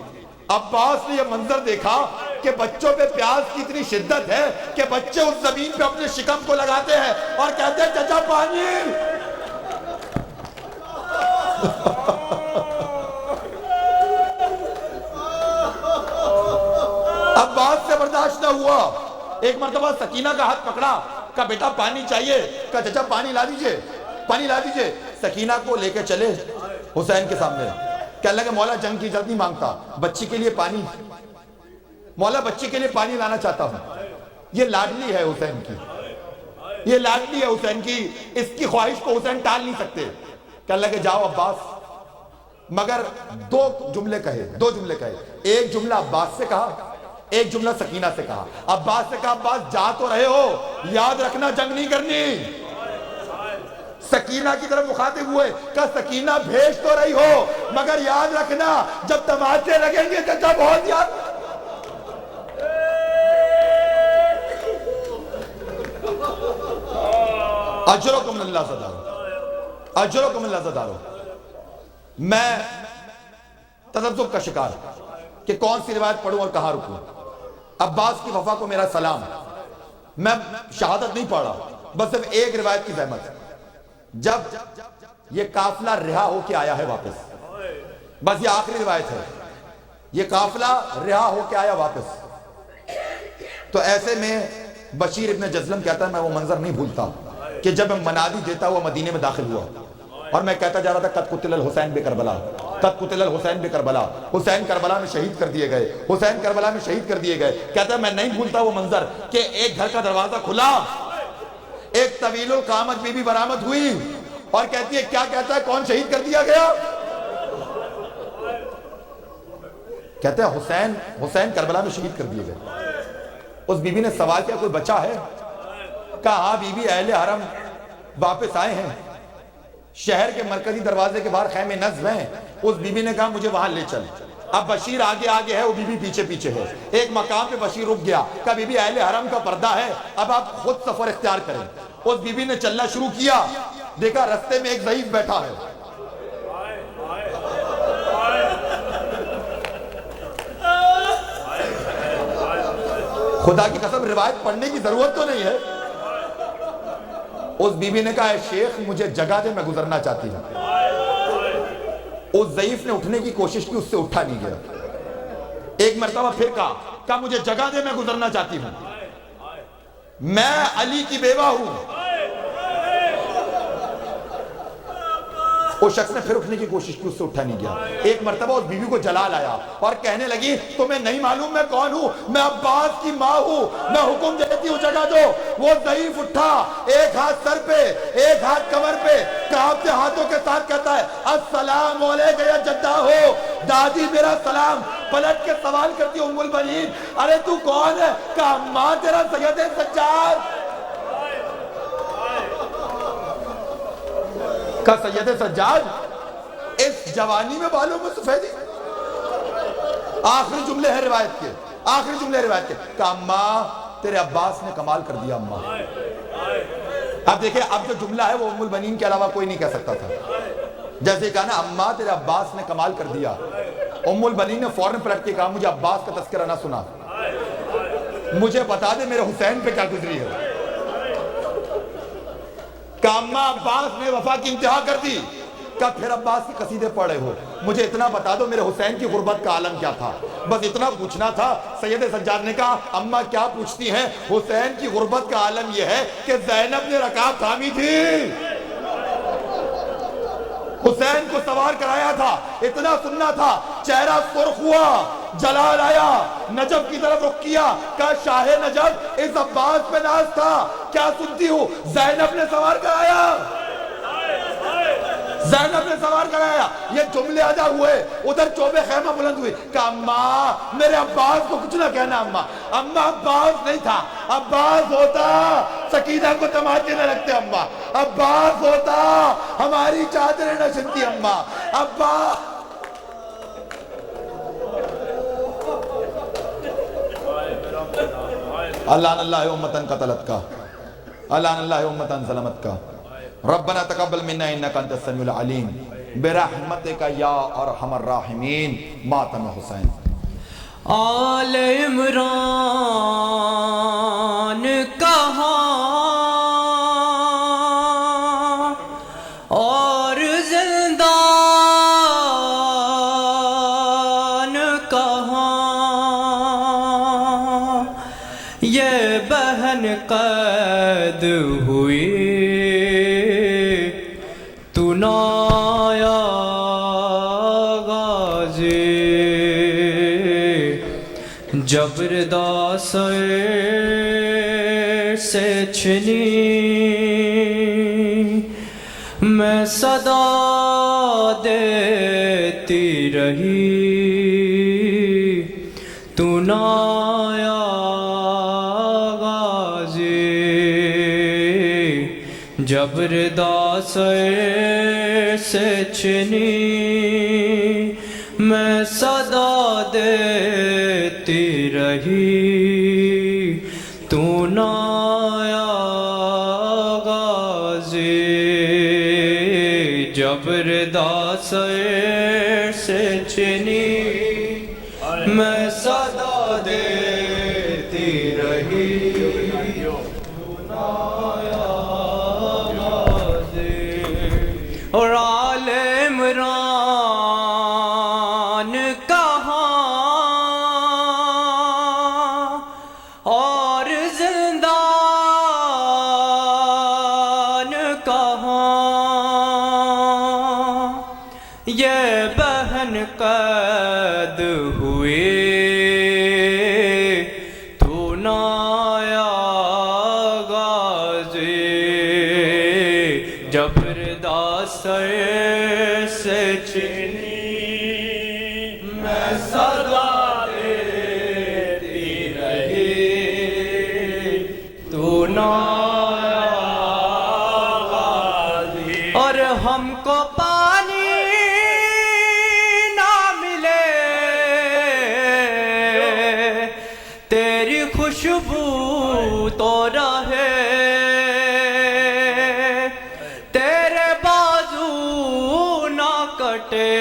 عباس نے یہ منظر دیکھا کہ بچوں پہ پیاس کی اتنی شدت ہے کہ بچے اس زمین پہ اپنے شکم کو لگاتے ہیں اور کہتے ہیں چچا پانی۔ عباس سے برداشت نہ ہوا، ایک مرتبہ سکینہ کا ہاتھ پکڑا، کہا بیٹا پانی چاہیے، کہا چچا پانی لا دیجئے، پانی لا دیجئے۔ سکینہ کو لے کے چلے حسین کے سامنے، کہنے لگے مولا جنگ کی اجازت نہیں مانگتا، بچی کے لیے پانی، مولا بچی کے لیے پانی لانا چاہتا ہوں۔ یہ لاڈلی ہے حسین کی، یہ لاڈلی ہے حسین کی، اس کی خواہش کو حسین ٹال نہیں سکتے۔ کہنے لگے جاؤ عباس، مگر دو جملے کہے، ایک جملہ عباس سے کہا، ایک جملہ سکینہ سے کہا۔ عباس سے کہا عباس جا تو رہے ہو، یاد رکھنا جنگ نہیں کرنی۔ سکینہ کی طرف مخاطب ہوئے کہ سکینہ بھیج تو رہی ہو مگر یاد رکھنا جب تماچے لگیں گے چچا بہت یاد۔ اجرکم اللہ زدارو، اجرکم اللہ زدارو۔ میں تذبذب کا شکار کہ کون سی روایت پڑھوں اور کہاں رکوں۔ عباس کی وفا کو میرا سلام، میں شہادت نہیں پڑھ رہا، بس صرف ایک روایت کی زحمت۔ جب یہ قافلہ رہا ہو کے آیا ہے واپس، بس یہ آخری روایت ہے، یہ قافلہ رہا ہو کے آیا واپس، تو ایسے میں بشیر ابن جزلم کہتا ہے میں وہ منظر نہیں بھولتا کہ جب میں منادی دیتا ہوا مدینے میں داخل ہوا اور میں کہتا جا رہا تھا قد قتل الحسین بے کربلا، قد قتل الحسین بے کربلا، حسین کربلا میں شہید کر دیے گئے، حسین کربلا میں شہید کر دیے گئے۔ کہتا ہے میں نہیں بھولتا وہ منظر کہ ایک گھر کا دروازہ کھلا، ایک طویل القامت بی بی برآمد ہوئی اور کہتی ہے کیا کہتا ہے کون شہید کر دیا گیا؟ کہتا ہے حسین کربلا میں شہید کر دیے گئے۔ اس بی بی نے سوال کیا کوئی بچہ ہے؟ کہا ہاں بی بی اہل حرم واپس آئے ہیں، شہر کے مرکزی دروازے کے باہر خیمے نصب ہیں۔ اس بی بی نے کہا مجھے وہاں لے چل۔ اب بشیر آگے آگے ہے، وہ بی بی پیچھے پیچھے ہے۔ ایک مقام پہ بشیر رک گیا، کہا بی بی اہل حرم کا پردہ ہے، اب آپ خود سفر اختیار کریں۔ اس بی بی نے چلنا شروع کیا، دیکھا رستے میں ایک ضعیف بیٹھا ہے، خدا کی قسم روایت پڑھنے کی ضرورت تو نہیں ہے۔ اس بی بی نے کہا اے شیخ مجھے جگہ دے میں گزرنا چاہتی ہوں۔ اس ضعیف نے اٹھنے کی کوشش کی، اس سے اٹھا نہیں گیا۔ ایک مرتبہ پھر کہا مجھے جگہ دے میں گزرنا چاہتی ہوں، میں علی کی بیوہ ہوں، اس شخص نے پھر اٹھنے کی کوشش کی، اس سے اٹھا نہیں گیا۔ ایک مرتبہ اس بیوی کو جلال آیا اور کہنے لگی تمہیں نہیں معلوم میں کون ہوں؟ میں عباس کی ماں ہوں، میں حکم دیتی ہوں جگہ دو۔ وہ ضعیف اٹھا، ایک ہاتھ سر پہ ایک ہاتھ کمر پہ، کانپتے ہاتھوں کے ساتھ کہتا ہے السلام علیکم یا جدہ ہو، دادی میرا سلام۔ پلٹ کے سوال کرتی ام البنین ارے تو کون ہے؟ کہا ماں تیرا سید سجاد۔ کا سید سجاد اس جوانی میں بالوں میں سفیدی؟ آخری جملے ہیں روایت کے، آخری جملے ہیں روایت کے۔ کہا اماں تیرے عباس نے کمال کر دیا اماں۔ اب دیکھیں اب جو جملہ ہے وہ ام البنین کے علاوہ کوئی نہیں کہہ سکتا تھا۔ جیسے کہا نا اماں تیرے عباس نے کمال کر دیا، ام البنین نے فوراً پلٹ کے کہا مجھے عباس کا تذکرہ نہ سنا، مجھے بتا دے میرے حسین پہ کیا گزری ہے۔ کہا اماں عباس نے وفا کی انتہا کر دی۔ کہا پھر عباس کی قصیدے پڑھے ہو، مجھے اتنا بتا دو میرے حسین کی غربت کا عالم کیا تھا، بس اتنا پوچھنا تھا۔ سید سجاد نے کہا اماں کیا پوچھتی ہیں، حسین کی غربت کا عالم یہ ہے کہ زینب نے رکاب تھامی تھی، حسین کو سوار کرایا تھا، اتنا سننا تھا۔ چہرہ سرخ ہوا، جلال آیا، نجف کی طرف رخ کیا، کہا شاہ نجف اس عباس پہ ناز تھا، کیا سنتی ہوں؟ زینب نے سوار کرایا، زینب نے سوار کرایا۔ یہ جملے ادا ہوئے، ادھر چوبے خیمہ بلند ہوئی۔ کہا اماں میرے عباس کو کچھ نہ کہنا اماں، اماں عباس نہیں تھا، عباس ہوتا سکینہ کو تماچے نہ لگتے اماں، عباس ہوتا ہماری چادریں نہ چھنتی اماں، عباس۔ اللہ اللہ امتن قتلت کا، اللہ اللہ امتن ظلمت کا، ربنا تقبل منا انکا انت السمیع العلیم برحمتک یا ارحم الراحمین۔ ماتم حسین۔ آل عمران کہاں اور زندان کہاں، یہ بہن قید ہوئی تو نہ آیا غازی، جبرداس سے چھنی میں صدا دیتی رہی، تو نہ آیا غازی، جبرداس سے چھنی میں صدا دیتی رہی، تو نہ آیا غازی، جبرداس سے چھنی میں صدا دیتی رہی، تو نہ آیا غازی۔ اور آل عمران اور زندان کہاں، یہ بہن قید ہوئی تو نہ آیا غازی، جبرداس سے چھنی میں صدا دیتی رہی، تو نہ آیا غازی۔ اور ہم کو پانی نہ ملے تیری خوشبو تو رہے، تیرے بازو نہ کٹے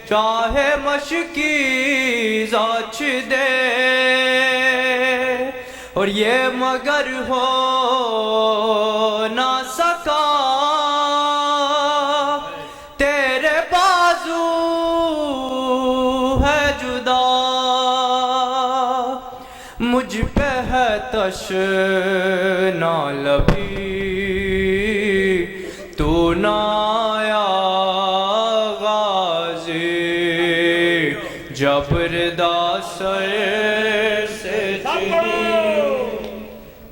چاہے مشکی زاچ دے، اور یہ مگر ہو نہ سکا تیرے بازو ہے جدا، مجھ پہ ہے تشنا لبی تو نہ آیا غازی جب ردا سر سے چنی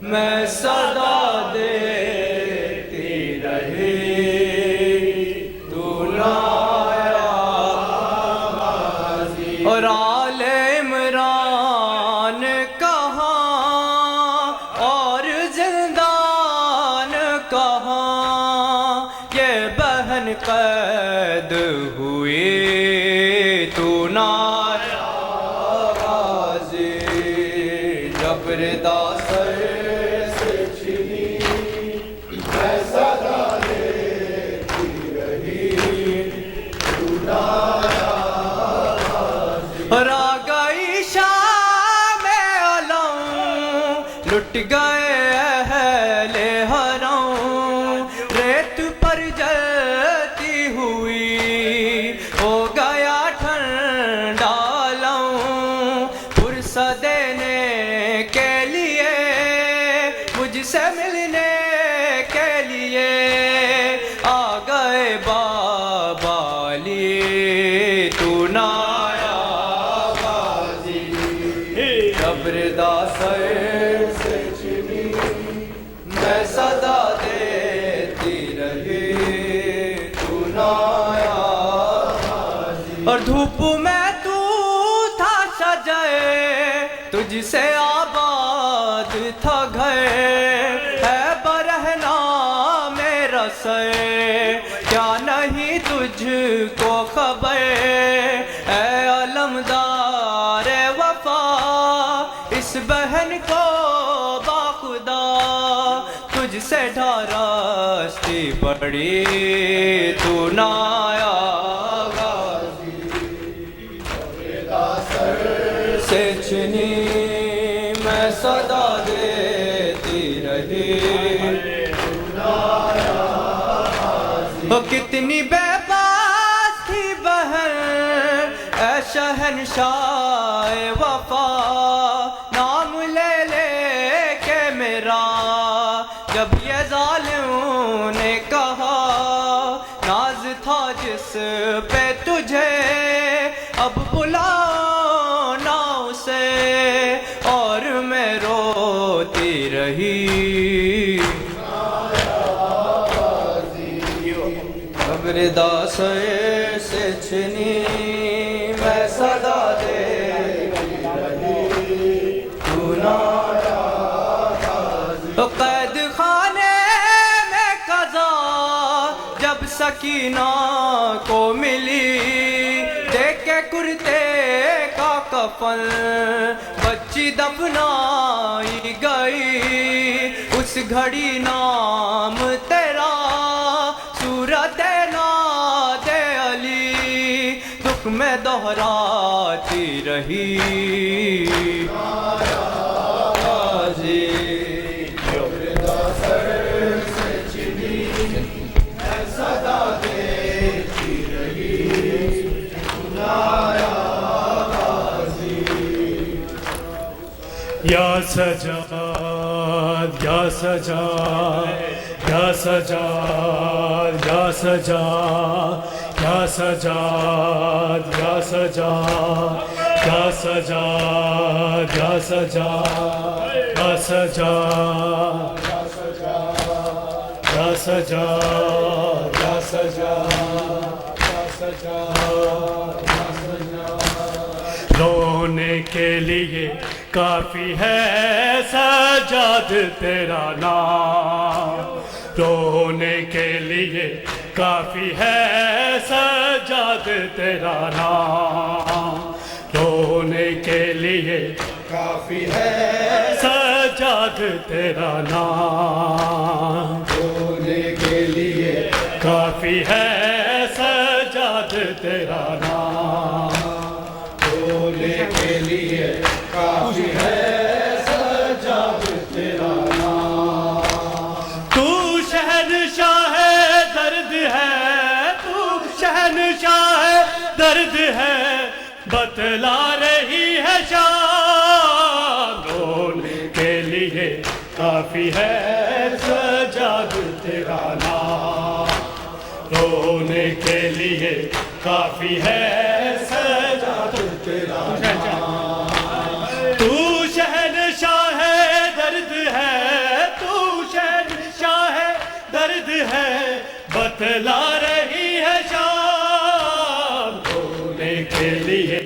میں صدا دیتی رہی تو نہ آیا غازی اور آل عمران کہاں اور زندان کہاں یہ بہن قید ہوئی تو نہ آیا غازی جب ردا سر سے چنی میں صدا دیتی رہی تو نہ آیا غازی اور آ گئی شام علم لٹ گئے اہل حرم ریت پر جلتی ہوئی ہو گیا ٹھنڈا لوں پرسہ دینے کے لیے مجھ سے ملنے کے لیے آ گئے بابا علی تو نہ آیا غازی جب ردا سر سے چنی میں صدا دیتی رہی تو نہ آیا غازی اور دھوپ میں تو تھا سجائے تجھ سے آباد تھا گھر ہے برہنا میرا سر کیا نہیں تجھ کو خبر اے علمدار وفا اس بہن کو باخدا تجھ سے ڈھارستی پڑی تو نہ آیا غازی ردا سر سے چنی میں صدا دیتی رہی تو نہ آیا غازی کتنی بے باس تھی بہن اے شہنشاہ وفا نام لے لے کے میرا جب یہ ظالموں نے کہا ناز تھا جس پہ تجھے اب بلاؤ نہ اسے اور میں روتی رہی جب ردا سر سے چنی میں صدا دیتی رہی تو نہ آیا غازی قید خانے میں قضا جب سکینہ کو ملی دیکھ کے کرتے کا کفن بچی دفنائی گئی اس گھڑی نام تیرا صورت ناد علی دکھ میں دہراتی رہی غازی جب ردا سر سے چنی میں صدا دیتی رہی تو نہ آیا غازی یا سجاد یا سجاد یا سجاد یا سجاد یا سجاد یا سجاد یا سجاد یا سجاد یا سجاد یا سجاد یا سجاد رونے کے لیے کافی ہے سجاد تیرا نام رونے کے لیے کافی ہے سجاد تیرا نام رونے کے لیے کافی ہے سجاد تیرا نام رونے کے لیے کافی ہے سجاد تیرا نام رونے کے لیے کافی ہے سجاد تیرا نام تو شہنشاہ درد ہے تو شہنشاہ درد ہے بتلا رہی ہے شام رونے کے لیے کافی ہے سجاد تیرا نام کافی ہے سجاد تیرا نام، تو شہنشاہ درد ہے، تو شہنشاہ درد ہے، بتلا رہی ہے شان، رونے کے لیے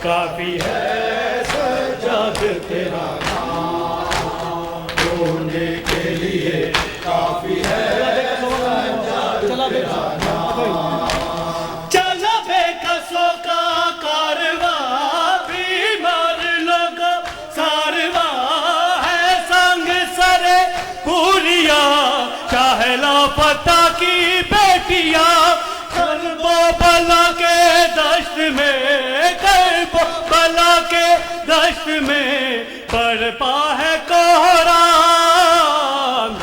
کافی ہے سجاد تیرا نام، رونے کے لیے کافی ہے سجاد تیرا نام، چلا بے کسوں کا کارواں، بیمار لوگوں سارواں ہے، سنگ سرے پوریا شاہ لاپتہ کی بیٹیاں، کرب و بلا کے دشت میں، کرب و بلا کے دشت میں برپا ہے کوہرام،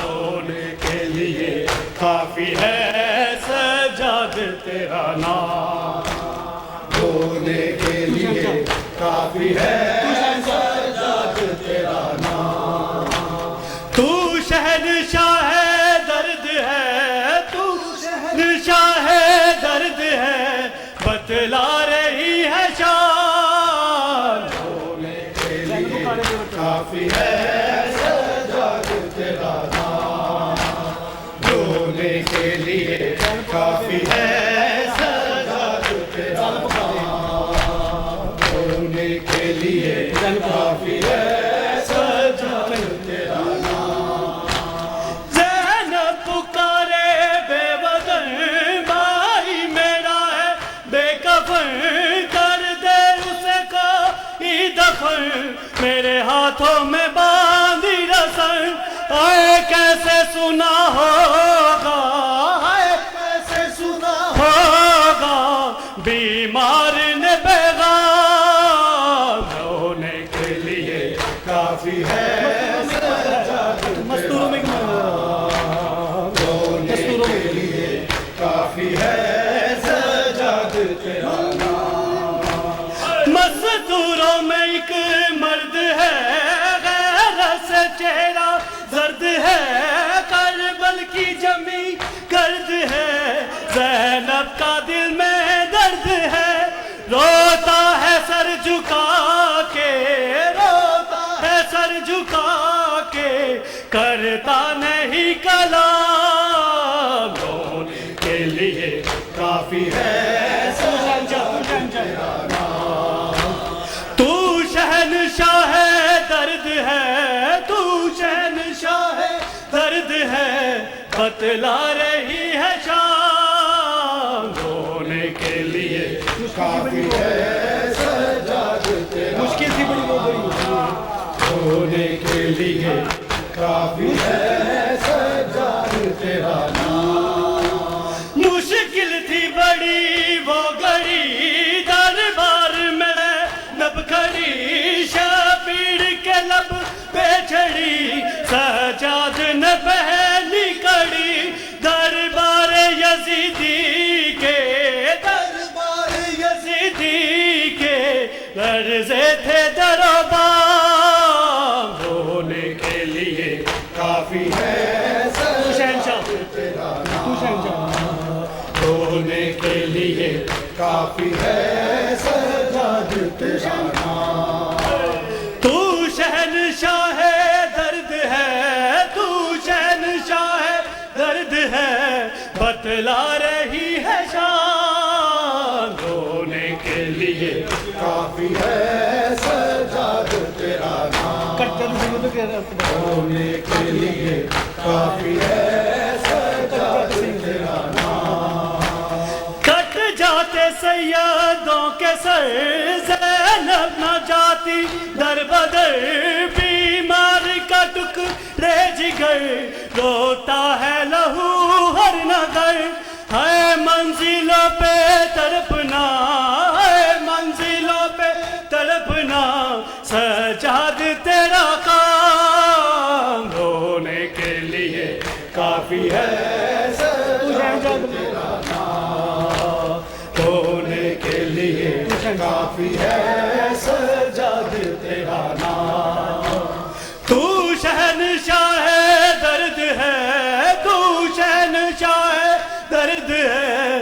رونے کے لیے کافی ہے سجاد تیرا نام، رونے کے لیے کافی ہے سجاد تیرا نام، تو شہنشاہ درد ہے، تو شہنشاہ درد ہے، بتلا رہی ہے شان، رونے کے لیے کافی ہے سجاد تیرا نام، رونے کے لیے کافی ہے سجاد تیرا نام، رونے کے لیے کافی ہے سجاد تیرا نام، زینب پکارے بے وطن، بھائی میرا ہے بے کفن، کر دے اسے کوئی دفن، میرے ہاتھوں میں باندھی رسن، آئے کیسے سنا ہوگا، آئے کیسے سنا ہوگا، بیمار نے پیغام، رونے کے لیے کافی ہے سجاد تیرا نام، رونے کے لیے کافی ہے سجاد تیرا نام، مزدوروں میں ایک مرد ہے، غیرت سے چہرہ زرد ہے، کربل کی جمی گرد ہے، زینب کا دل میں درد ہے، روتا ہے سر جھکا کے، روتا ہے سر جھکا کے، کرتا نہیں کلام، رونے کے لیے کافی ہے سجاد تیرا نام، تو شہنشاہ درد ہے، تو شہنشاہ درد ہے، بتلا رہی ہے شان، رونے کے لیے کافی ہے سجاد تیرا مشکل تھی بڑی وہ بڑی، رونے کے لیے کافی ہے سجاد تیرا نام، مشکل تھی بڑی وہ گھڑی، دربار میں نب کھڑی، شبیر کے لب پہ چڑھی، سجاد نے پہلی کڑی، دربار یزیدی کے، دربار یزیدی کے، لرزے تھے در و بام، رونے کے لیے کافی ہے سجاد تیرا نام، رونے کے لیے کافی ہے سجاد تیرا نام، تو شہنشاہ درد ہے، تو شہنشاہ درد ہے، بتلا رہی ہے شان، رونے کے لیے کافی ہے سجاد تیرا نام، رونے کے لیے کافی ہے سجاد تیرا نام، کٹ جاتے سیدوں کے سر، زینب نہ جاتی در بدر، بیمار کا ٹکڑے جگر، روتا ہے لہو ہر نگر، ہے منزلوں پہ تڑپنا، ہے منزلوں پہ تڑپنا، سجاد تیرا کام، رونے کے لیے کافی ہے سجاد تیرا نام، رونے کے لیے کافی ہے سجاد تیرا نام، تو شہنشاہ درد ہے، تو شہنشاہ درد ہے،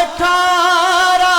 18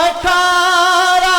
18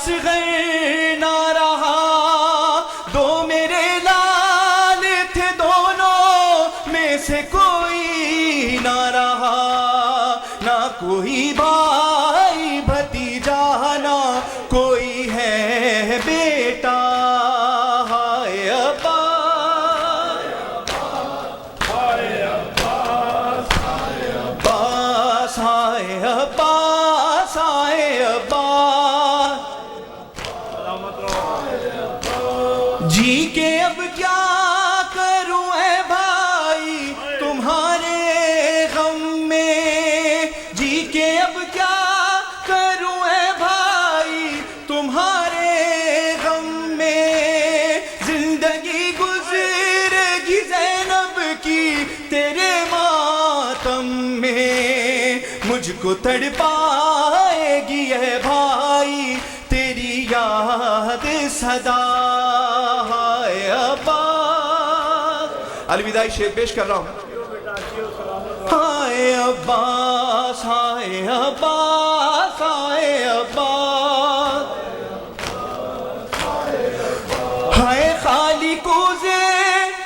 اصغر نہ رہا، دو میرے لال تھے دونوں میں سے کوئی نہ رہا، نہ کوئی بھائی بھتیجا نہ کوئی ہے بیٹا، ہائے عباس ہائے عباس ہائے عباس ہائے عباس ہائے عباس، جی کے اب کیا کروں اے بھائی تمہارے غم میں، جی کے اب کیا کروں اے بھائی تمہارے غم میں، زندگی گزر گی زینب کی تیرے ماتم میں، مجھ کو تڑپائے گی اے بھائی تیری یاد صدا، ہائے عباس۔ الوداعی شعر پیش کر رہا ہوں، ہائے عباس ہائے عباس ہائے عباس، ہائے خالی کوزے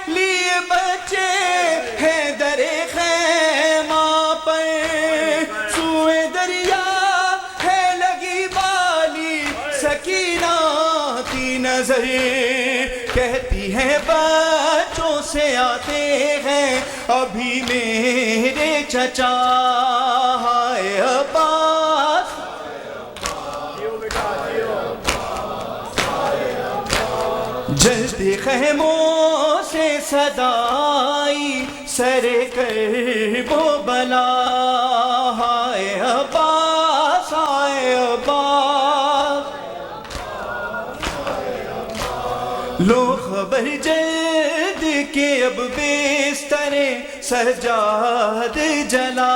لیے بچے ہیں در خیمہ پر، سوئے دریا ہے لگی بالی سکینہ کی نظر، کہتی ہے بچوں سے آتے ہیں ابھی میرے چچا، ہائے عباس جلتے خیموں سے صدائی سر کرب و بلا، ہائے عباس ہائے عباس، لو خبر جلد کے اب بستر سجاد جلا،